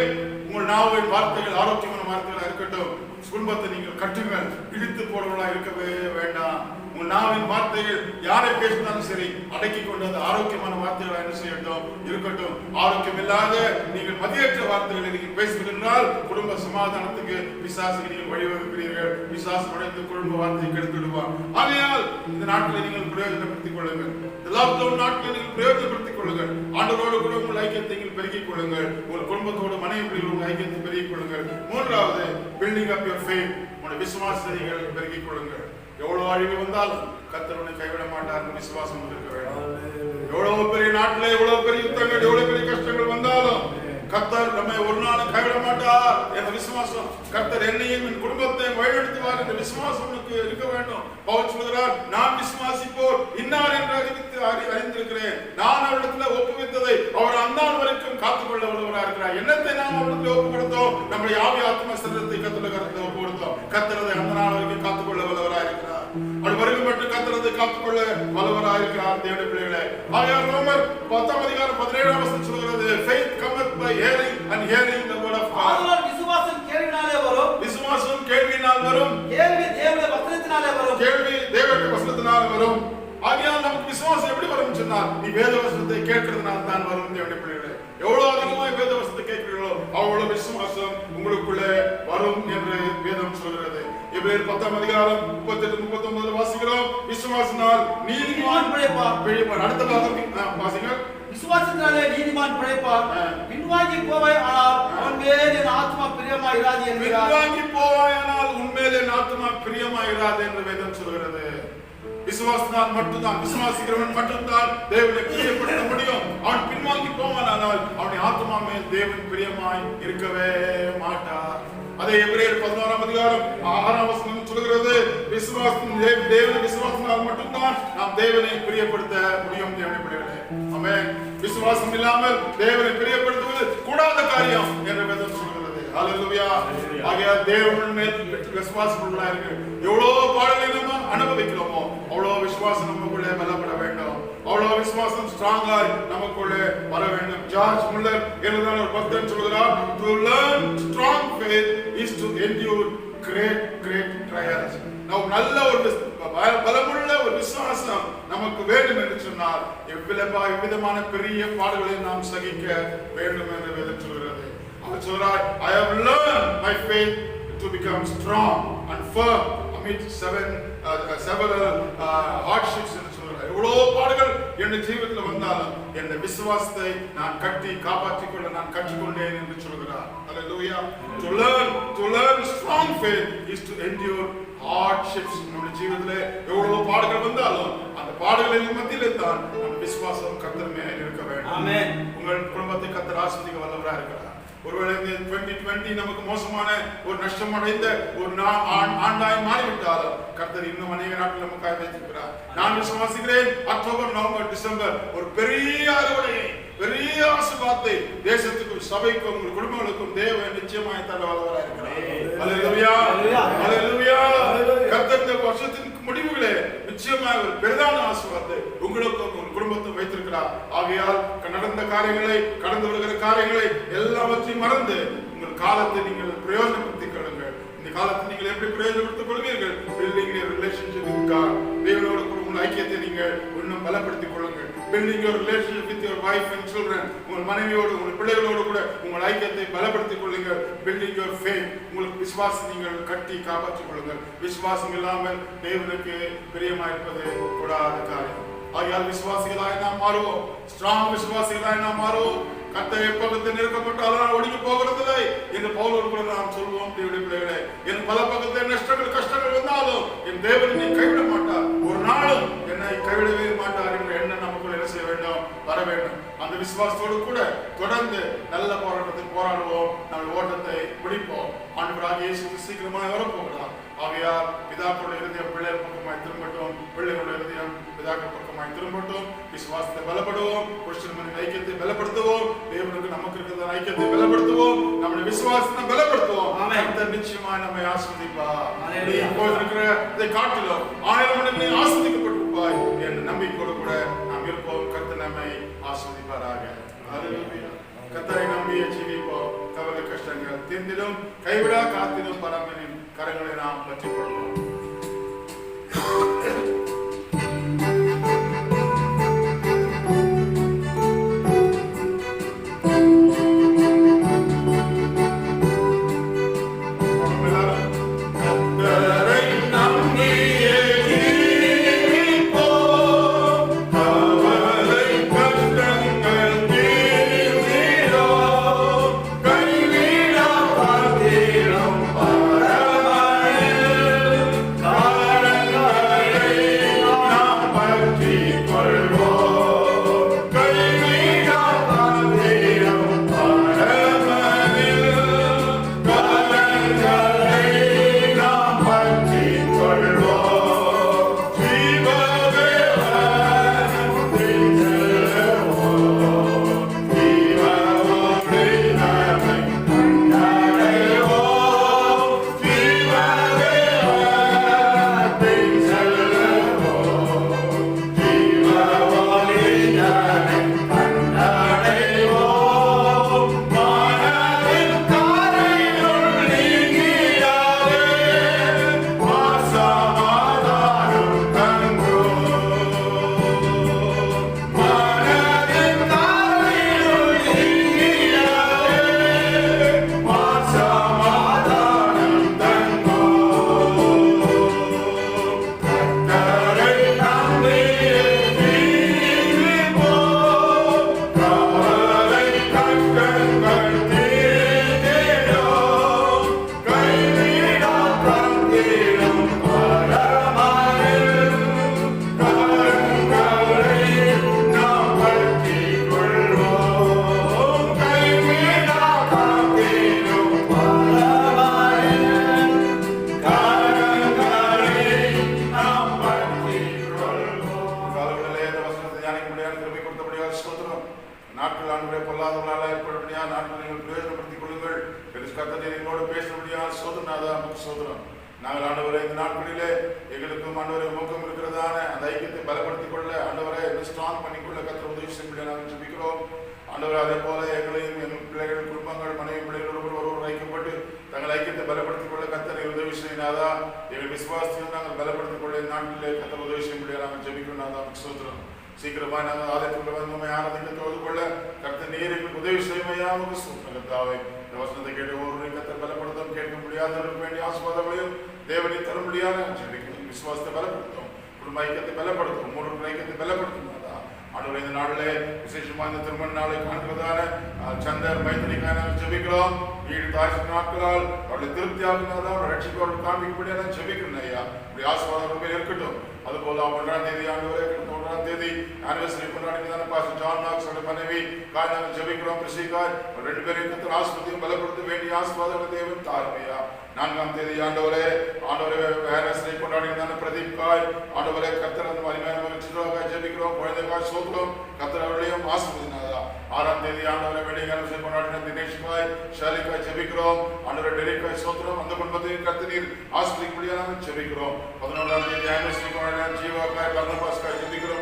உங்கள் நாவின் வார்த்தைகள் ஆரோக்கியமான வார்த்தைகளா இருக்கட்டும். குடும்பத்தை நீங்கள் கட்டுங்கள், இடித்து போடுவதா இருக்கவே வேண்டாம். உங்கள் நாவின் வார்த்தைகள் யாரை பேசினாலும் சரி அடக்கி கொண்டு அந்த ஆரோக்கியமான வார்த்தைகளை என்ன செய்யட்டும், இருக்கட்டும். ஆரோக்கியம் இல்லாத நீங்கள் மதியற்ற வார்த்தைகளை நீங்கள் பேசுகிறீர்கள், குடும்ப சமாதானத்துக்கு பிசாசுக்கு நீங்கள் வழிவகுக்கிறீர்கள். பிசாசு உடைந்து குடும்ப வார்த்தையை கெடுத்து விடுவார். ஆகையால் இந்த நாட்களை நீங்கள் பிரயோஜனப்படுத்திக் கொள்ளுங்கள். லாக்டவுன் நாட்களை நீங்கள் பிரயோஜனப்படுத்திக் கொள்ளுங்கள். ஆண்டவரோடு கூட உங்கள் ஐக்கியத்தை நீங்கள் பெருக்கிக் கொள்ளுங்கள். உங்கள் குடும்பத்தோடு மனைவி உங்கள் ஐக்கியத்தை பெருக்கிக் கொள்ளுங்கள். மூன்றாவது, பில்டிங் அப் யுவர் ஃபெய்த், உங்களுடைய விசுவாசத்தை பெருக்கிக் கொள்ளுங்கள். எவ்வளவு அழிவு வந்தாலும் கர்த்தர் உன்னை கைவிட மாட்டார், விசுவாசம் இருக்க வேண்டும். எவ்வளவு பெரிய நாட்டிலே எவ்வளவு பெரிய யுத்தங்கள், எவ்வளவு பெரிய கஷ்டங்கள் வந்தாலும் கர்த்தர் நம்மை ஒரு நாளும் கைவிட மாட்டார் என்ற விசுவாசம், கர்த்தர் என்னையும் என் குடும்பத்தையும் வழிநடத்துவார் என்ற விசுவாசம் உனக்கு இருக்க வேண்டும். பவுல் சொல்கிறார், நான் விசுவாசிப்போர் இன்னார் என்று அறிந்திருக்கிறேன். நான் அவரிடத்தில் ஒப்புவித்ததை அவர் அந்நாள் வரைக்கும் காத்துக்கொள்ள வல்லவராக இருக்கிறார். என்னத்தை நாம் அவரிடத்தில் ஒப்பு கொடுத்தோம், நம்முடைய ஆவி ஆத்ம சரீரத்தை கர்த்தருடைய கரத்தில் ஒப்பு கொடுத்தோம். கர்த்தரதை அந்த நாள் வரைக்கும் காத்துக்கொள்ள வல்லவராக இருக்கிறார். அவர் வருகை மட்டும் கர்த்தரதை காத்துக்கொள்ள வல்லவராக இருக்கிறார். தேவனுடைய பிள்ளைகளே, ஆகையால் ரோமர் 10:17 சொல்கிறது, faith cometh by hearing and hearing the word of God. விசுவாசம் கேள்வினாலே வரும், விசுவாசம் கேள்வியினால் வரும், கேள்வி தேவனுடைய வசனத்தினாலே வரும், கேள்வி தேவனுடைய வசனத்தினால் வரும். ஆகையால் நமக்கு விசுவாசம் எப்படி வரும் சொன்னால், நீ வேத வசனத்தை கேட்கிறதுனால தான் வரும். தேவனுடைய பிள்ளைகளே, எவ்வளவு அதிகமாக வேத வசனத்தை கேட்கிறீர்களோ அவ்வளவு விசுவாசம் உங்களுக்குள்ளே வரும் என்று வேதம் சொல்கிறது. எபிரேயர் 10:38-39 வாசிக்கிறோம், விசுவாசத்தினால் நீதிமான் பிழைப்பார். அடுத்த பாகம் வாசிங்க. விசுவாசத்தினாலே நீதிமான் பிழைப்பார். பின்வாங்கி போவாய் ஆனால் அவன் மேல் என் ஆத்மா பிரியமாய் இராது என்கிறார். பின்வாங்கி போவாய் ஆனால் உன்மேல் என் ஆத்மா பிரியமாய் இராது என்று வேதம் சொல்கிறது. விசுவாசத்தினால் மட்டும்தான், விசுவாசிக்கிறவன் மட்டும்தான் தேவனை பிரியப்படுத்த முடியும். அவன் பின்வாங்கி போவான் ஆனால் அவனுடைய ஆத்மா மேல் தேவன் பிரியமாய் இருக்கவே மாட்டார். அதே எபிரேயர் 11:6 சொல்கிறது, தேவனை விசுவாசத்தினால் மட்டும்தான் நாம் தேவனை பிரியப்படுத்த முடியும். தேவனை பிள்ளைகளே, ஆமென். விசுவாசம் இல்லாமல் தேவனை பிரியப்படுத்துவது கூடாத காரியம் என்று வேதம் சொல்கிறது. ஹல்லேலூயா. ஆகையால் தேவன் மேல் விசுவாசம் உள்ளவர்களாக இருக்கு. எவ்வளவு பாடலை நம்ம அனுபவிக்கிறோமோ அவ்வளவு விசுவாசம் நமக்குள்ளே பலப்பட வேண்டும். அவ்வளவு விசுவாசம் ஸ்ட்ராங்காய் நமக்குள்ளே வர வேண்டும். ஜார்ஜ் முல்லர் எழுதின ஒரு பக்தன் சொல்கிறார், to learn strong faith is to endure great trials. நாம் நல்ல ஒரு பலமுள்ள ஒரு விசுவாசம் நமக்கு வேண்டும் என்று சொன்னால் எவ்விதமான பெரிய பாடுகளை நாம் சகிக்க வேண்டும் என்று வேதம் சொல்கிறது. அவர் சொல்றார், I have learned my faith to become strong and firm amid several hardships என்று சொல்றார். எவ்வளவு பாடுகள் என் ஜீவிதத்தில் வந்தாலும் என் விசுவாசத்தை நான் கட்டி காப்பாற்றிக் கொள்ள நான் கற்றுக்கொண்டேன் என்று சொல்கிறார். Hallelujah. To learn strong faith is to endure hardships. நம்முடைய ஜீவிதத்திலே எவ்வளவு பாடுகள் வந்தாலும் அந்த பாடுகளின் மத்தியிலே தான் நம்ம விசுவாசம் கர்த்தர் மேல் இருக்க வேண்டும். ஆமென். உங்கள் குடும்பத்தை கர்த்தர் ஆசீர்வதிக்க வல்லவராக இருக்கிறார். ஒருவேளை 2020 நமக்கு மோசமான ஒரு நஷ்டம் அடைந்த ஒரு ஆண்டாய் மாறிவிட்டாலும் கர்த்தர் இன்னும் அநேக நாட்கள் நமக்காக வைத்திருக்கிறார். நான் விசுவாசிக்கிறேன், அக்டோபர், நவம்பர், டிசம்பர் ஒரு பெரிய அறுவடையை, பெரிய ஆசீர்வாதத்தை தேசத்துக்கும் சபைக்கும் உங்கள் குடும்பங்களுக்கும் தேவன் நிச்சயமாய் தர வல்லவராக இருக்கிறார். ஹல்லேலூயா, ஹல்லேலூயா. கர்த்தர் இந்த வருஷத்தின் முடிவுகளே நிச்சயமாக ஒரு பெரிதான ஆசீர்வாதத்தை உங்களுக்கும் உங்கள் குடும்பத்துக்கும் வைத்திருக்கிறார். ஆகையால் நடந்த காரியங்களை, கடந்து வருகிற காரியங்களை எல்லாவற்றையும் மறந்து உங்கள் காலத்தை நீங்கள் பிரயோஜனப்படுத்திக் கொள்ளுங்கள். இந்த காலத்தை நீங்கள் எப்படி பிரயோஜனப்படுத்திக் கொள்வீர்கள்? பில்டிங் ரிலேஷன்ஷிப் வித் காட், தேவனோடு உங்கள் ஐக்கியத்தை நீங்கள் இன்னும் பலப்படுத்திக் கொள்ளுங்கள். building your relationship with your wife and children, உங்கள் மனைவியோடு உங்கள் பிள்ளைகளோடு கூட உங்கள் ஐக்கியத்தை பலப்படுத்திக் கொள்ளுங்கள். building your faith, உங்களுக்கு விசுவாசம் நீங்கள் கட்டி காப்பாற்றிக் கொள்ளுங்கள். விசுவாசம் இல்லாமல் தேவனுக்கு பிரியமாயிருப்பது கூடாத காரியம். ஆகையால் விசுவாசிகளாய் நாம் மாறுவோம். ஸ்ட்ராங் விசுவாசிகளாய் நாம் மாறுவோம். கர்த்தர் எப்பக்கத்தில் நிற்கப்பட்டாலும் நான் ஒடுங்கி போகிறதில்லை என்று பவுலோடு கூட நாம் சொல்வோம். தேவனுடைய பிள்ளைகளே, என் பல பக்கத்தில் நஷ்டங்கள் கஷ்டங்கள் வந்தாலும் என் தேவன் என்னை கைவிட மாட்டார், ஒரு நாளும் என்னை கைவிடவே மாட்டார் என்ற எண்ணம் நமக்குள்ள என்ன செய்ய வேண்டும், வர வேண்டும். அந்த விசுவாசத்தோடு கூட தொடர்ந்து நல்ல போராட்டத்தை போராடுவோம். நம்ம ஓட்டத்தை முடிப்போம். ஆண்டவராகிய இயேசு சீக்கிரமாக வரப்போகிறார். ஆகையால் பிதாக்களுடைய இருதயம் பிள்ளைகள் பக்கமாய் திரும்பட்டும், பிள்ளைகளுடைய இருதயம் பிதாக்கள் பக்கமாய் திரும்பட்டும். விசுவாசத்தை பலப்படுவோம், புருஷன் ஐக்கியத்தை பலப்படுத்துவோம், தேவனுக்கு நமக்கு இருக்கிற ஐக்கியத்தை பலப்படுத்துவோம், நம்முடைய விசுவாசத்தை பலப்படுத்துவோம். நிச்சயமாக நம்மை ஆஸ்வதிப்பார். இப்போது இருக்கிற இதை காட்டிலும் 1000 மடங்கு ஆஸ்வதிக்கப்பட்டிருப்பாய் என்ற நம்பிக்கையோடு கூட நாம் இருப்போம். கர்த்தர் நம்மை ஆஸ்வதிப்பாராக. ஹல்லேலூயா. கர்த்தரை நம்பி ஜீவிப்போம். கவலை கஷ்டங்கள் தீர்ந்திடும். கைவிடா காத்திடும் பரமனின் கரங்களை நாம் பற்றிக் கொள்வோம். சீக்கிரமாக நாங்கள் ஆலயத்துக்குள்ள வந்து ஆனந்தத்தை தொழுது கொள்ள கர்த்தர் நீர் எங்களுக்கு உதவி செய்வையா கர்த்தாவே. இந்த வசனத்தை கேட்டு ஒருவரை கர்த்தர் பலப்படுத்தும், கேட்க முடியாதவர்களுக்கு வேண்டிய ஆசீர்வாதங்களையும் தேவனை தர முடியாத விசுவாசத்தை பலப்படுத்தும், குடும்ப ஐக்கியத்தை பலப்படுத்தும், மூன்று ஐக்கியத்தை பலப்படுத்தும். ஆண்டவரே, இந்த நாளிலே விசேஷமாக இந்த திருமண நாளை காண்கிறதான சந்தர் மைத்திரிக்காக நாங்கள் ஜெபிக்கிறோம். வீடு தாய் நாட்களால் அவருடைய திருப்தியாகினாதான் அவருடைய ரட்சிப்பு அவர்கள் காண்பிக்கப்படியா நான் ஜெபிக்கிறேன் ஐயா. இப்படி ஆசீர்வாதம் இருக்கட்டும். அதுபோல 1ஆம் தேதி ஆண்டவரே 1ஆம் தேதி ஆனிவர்சரி கொண்டாடினதான பாஸ்டர் ஜான் நாக்ஸ் அவருடைய மனைவி காய் நாங்கள் ஜெபிக்கிறோம். பிரிசிகாய் 2 பேரையும் கர்த்தர் ஆசீர்வதியும் பலப்படுத்த வேண்டிய ஆசீர்வாதங்களை தேவன் தாருமையா. 4ஆம் தேதி ஆண்டவரே ஆனிவர்சரி கொண்டாடினதான பிரதீப் காய் ஆண்டவரே கர்த்தர் அந்த மரிமையான சிறுவாக ஜெபிக்கிறோம். குழந்தைக்காய் சோத்திரம் கர்த்தர் அவர்களையும் ஆசீர்வதினாதா. 6ஆம் தேதி ஆண்டவரை வெட்டிங் ஆனிவர்சரி கொண்டாடின தினேஷ் காய் ஷாலிகாய் ஜெபிக்கிறோம். ஆண்டவரை டெரிக்காய் சோத்திரம் அந்த குடும்பத்தையும் கர்த்தர் நீர் ஆசீர்வதிக்கும்படியாக நாங்கள் ஜெபிக்கிறோம். 11ஆம் தேதி ஆனிவர்சரி கொண்டாடின ஜீவாக்காய் பர்னபாஸ்காய் ஜெபிக்கிறோம்.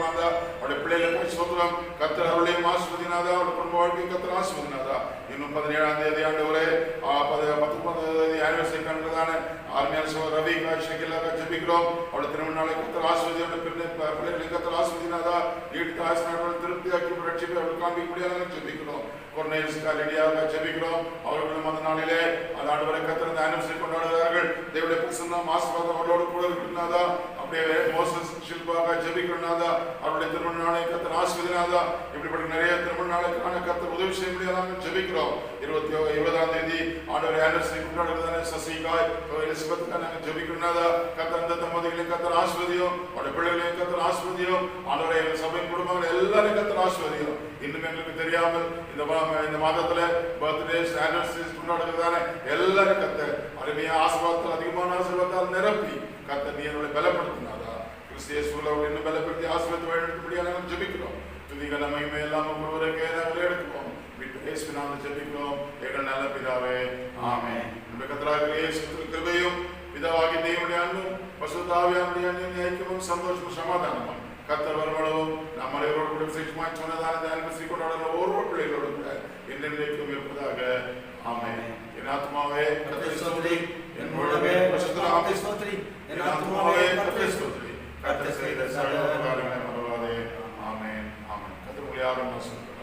அவருடைய பிள்ளைகளுக்கு ஸ்தோத்திரம். கர்த்தர் அவர்களையும் ஆசீர்வதினாதா, அவருடைய குடும்ப வாழ்க்கையை கர்த்தர் ஆசீர்வதினாதா. இன்னும் 17ஆம் தேதி ஆண்டவரே 19ஆம் தேதி ஆனிவர்சரி கண்டதான ஆர்மியார் சகோதரர் ரவி காஷிகலாக ஜெபிக்கிறோம். அவருடைய திருமண நாளை கர்த்தர் ஆசீர்வதியோட பிள்ளைகளை கர்த்தர் ஆசீர்வதினாதா. வீட்டு ஆசீர்வாதங்களை திருப்தியாக்கி ரட்சிப்பை அவர்கள் காண்பிக்கும்படியாக ஜெபிக்கிறோம். கொர்நேலியஸ் காலிடியாக ஜெபிக்கிறோம். அவர்களும் அந்த நாளிலே அந்த ஆண்டவரை கர்த்தர் அந்த ஆனிவர்சரி கொண்டாடுகிறார்கள். தேவனுடைய பிரசன்னம் ஆசீர்வாதம் அவர்களோடு கூட இருக்கிறாதா. அப்படியே மோசஸ் ஷில்பாக ஜெபிக்கிறனாதா. அவருடைய திருமண நாளை கர்த்தர் ஆசீர்வதினாதா. இப்படிப்பட்ட நிறைய திருமண நாளுக்கான கர்த்தர் உதவி செய்ய முடியாத ஜெபிக்கிறோம். 20ஆம் தேதி ஆண்டவரை ஆனிவர்சரி கொண்டாடுகிறதான சசிகாய் எலிசபெத்துக்காக நாங்கள் ஜெபிக்கிறனாதா. கர்த்தர் அந்த தம்பதிகளையும் கர்த்தர் ஆசீர்வதியும், அவருடைய பிள்ளைகளையும் கர்த்தர் ஆசீர்வதியும். ஆண்டவரை எங்கள் சபையின் குடும்பங்கள் எல்லாரையும் கர்த்தர் ஆசீர்வதியும். இன்னும் எங்களுக்கு தெரியாமல் இந்த மாதத்துல பர்த்டேஸ் ஆனிவர்சரிஸ் கொண்டாடுகிறதான எல்லாரும் கர்த்தர் அருமையா ஆசீர்வாதத்தால் அதிகமான ஆசீர்வாதத்தால் நிரப்பி கர்த்தர் நீ என்னுடைய பலப்படுத்தினாதா. கிறிஸ்து இயேசுவில் அவர்கள் இன்னும் பலப்படுத்தி ஆசீர்வாதத்தை வழிநடத்தும்படியாக நாங்கள் ஜெபிக்கிறோம். துதிக மகிமை எல்லாம் ஒருவருக்கே நாங்கள் எடுத்துப்போம். விட்டு இயேசுவின் நாமத்தில் ஜெபிக்கிறோம் எங்கள் நல்ல பிதாவே, ஆமென். நம்முடைய கர்த்தராகிய இயேசு கிறிஸ்துவின் கிருபையும் பிதாவாகிய தேவனுடைய அன்பும் பரிசுத்த ஆவியானவருடைய அன்பின் ஐக்கியமும் சந்தோஷமும் சமாதானமும் கர்த்தர் வருவளவும் நம்ம அனைவரோடு கூட விசேஷமாய் சொன்னதான ஆனிவர்சரி கொண்டாடுற ஒவ்வொரு பிள்ளைகளோடு கூட என்றென்றைக்கும் இருப்பதாக, ஆமென். என் ஆத்மாவே கர்த்தரை ஸ்தோத்திரி, என் முழுமே பரிசுத்த நாமத்தை ஸ்தோத்திரி. என் ஆத்மாவே கர்த்தரை ஸ்தோத்திரி, கர்த்தர் செய்த சகல உபகாரங்களை மறவாதே. ஆமென், ஆமென். கர்த்தர் உங்களை ஆசீர்வதிப்பாராக.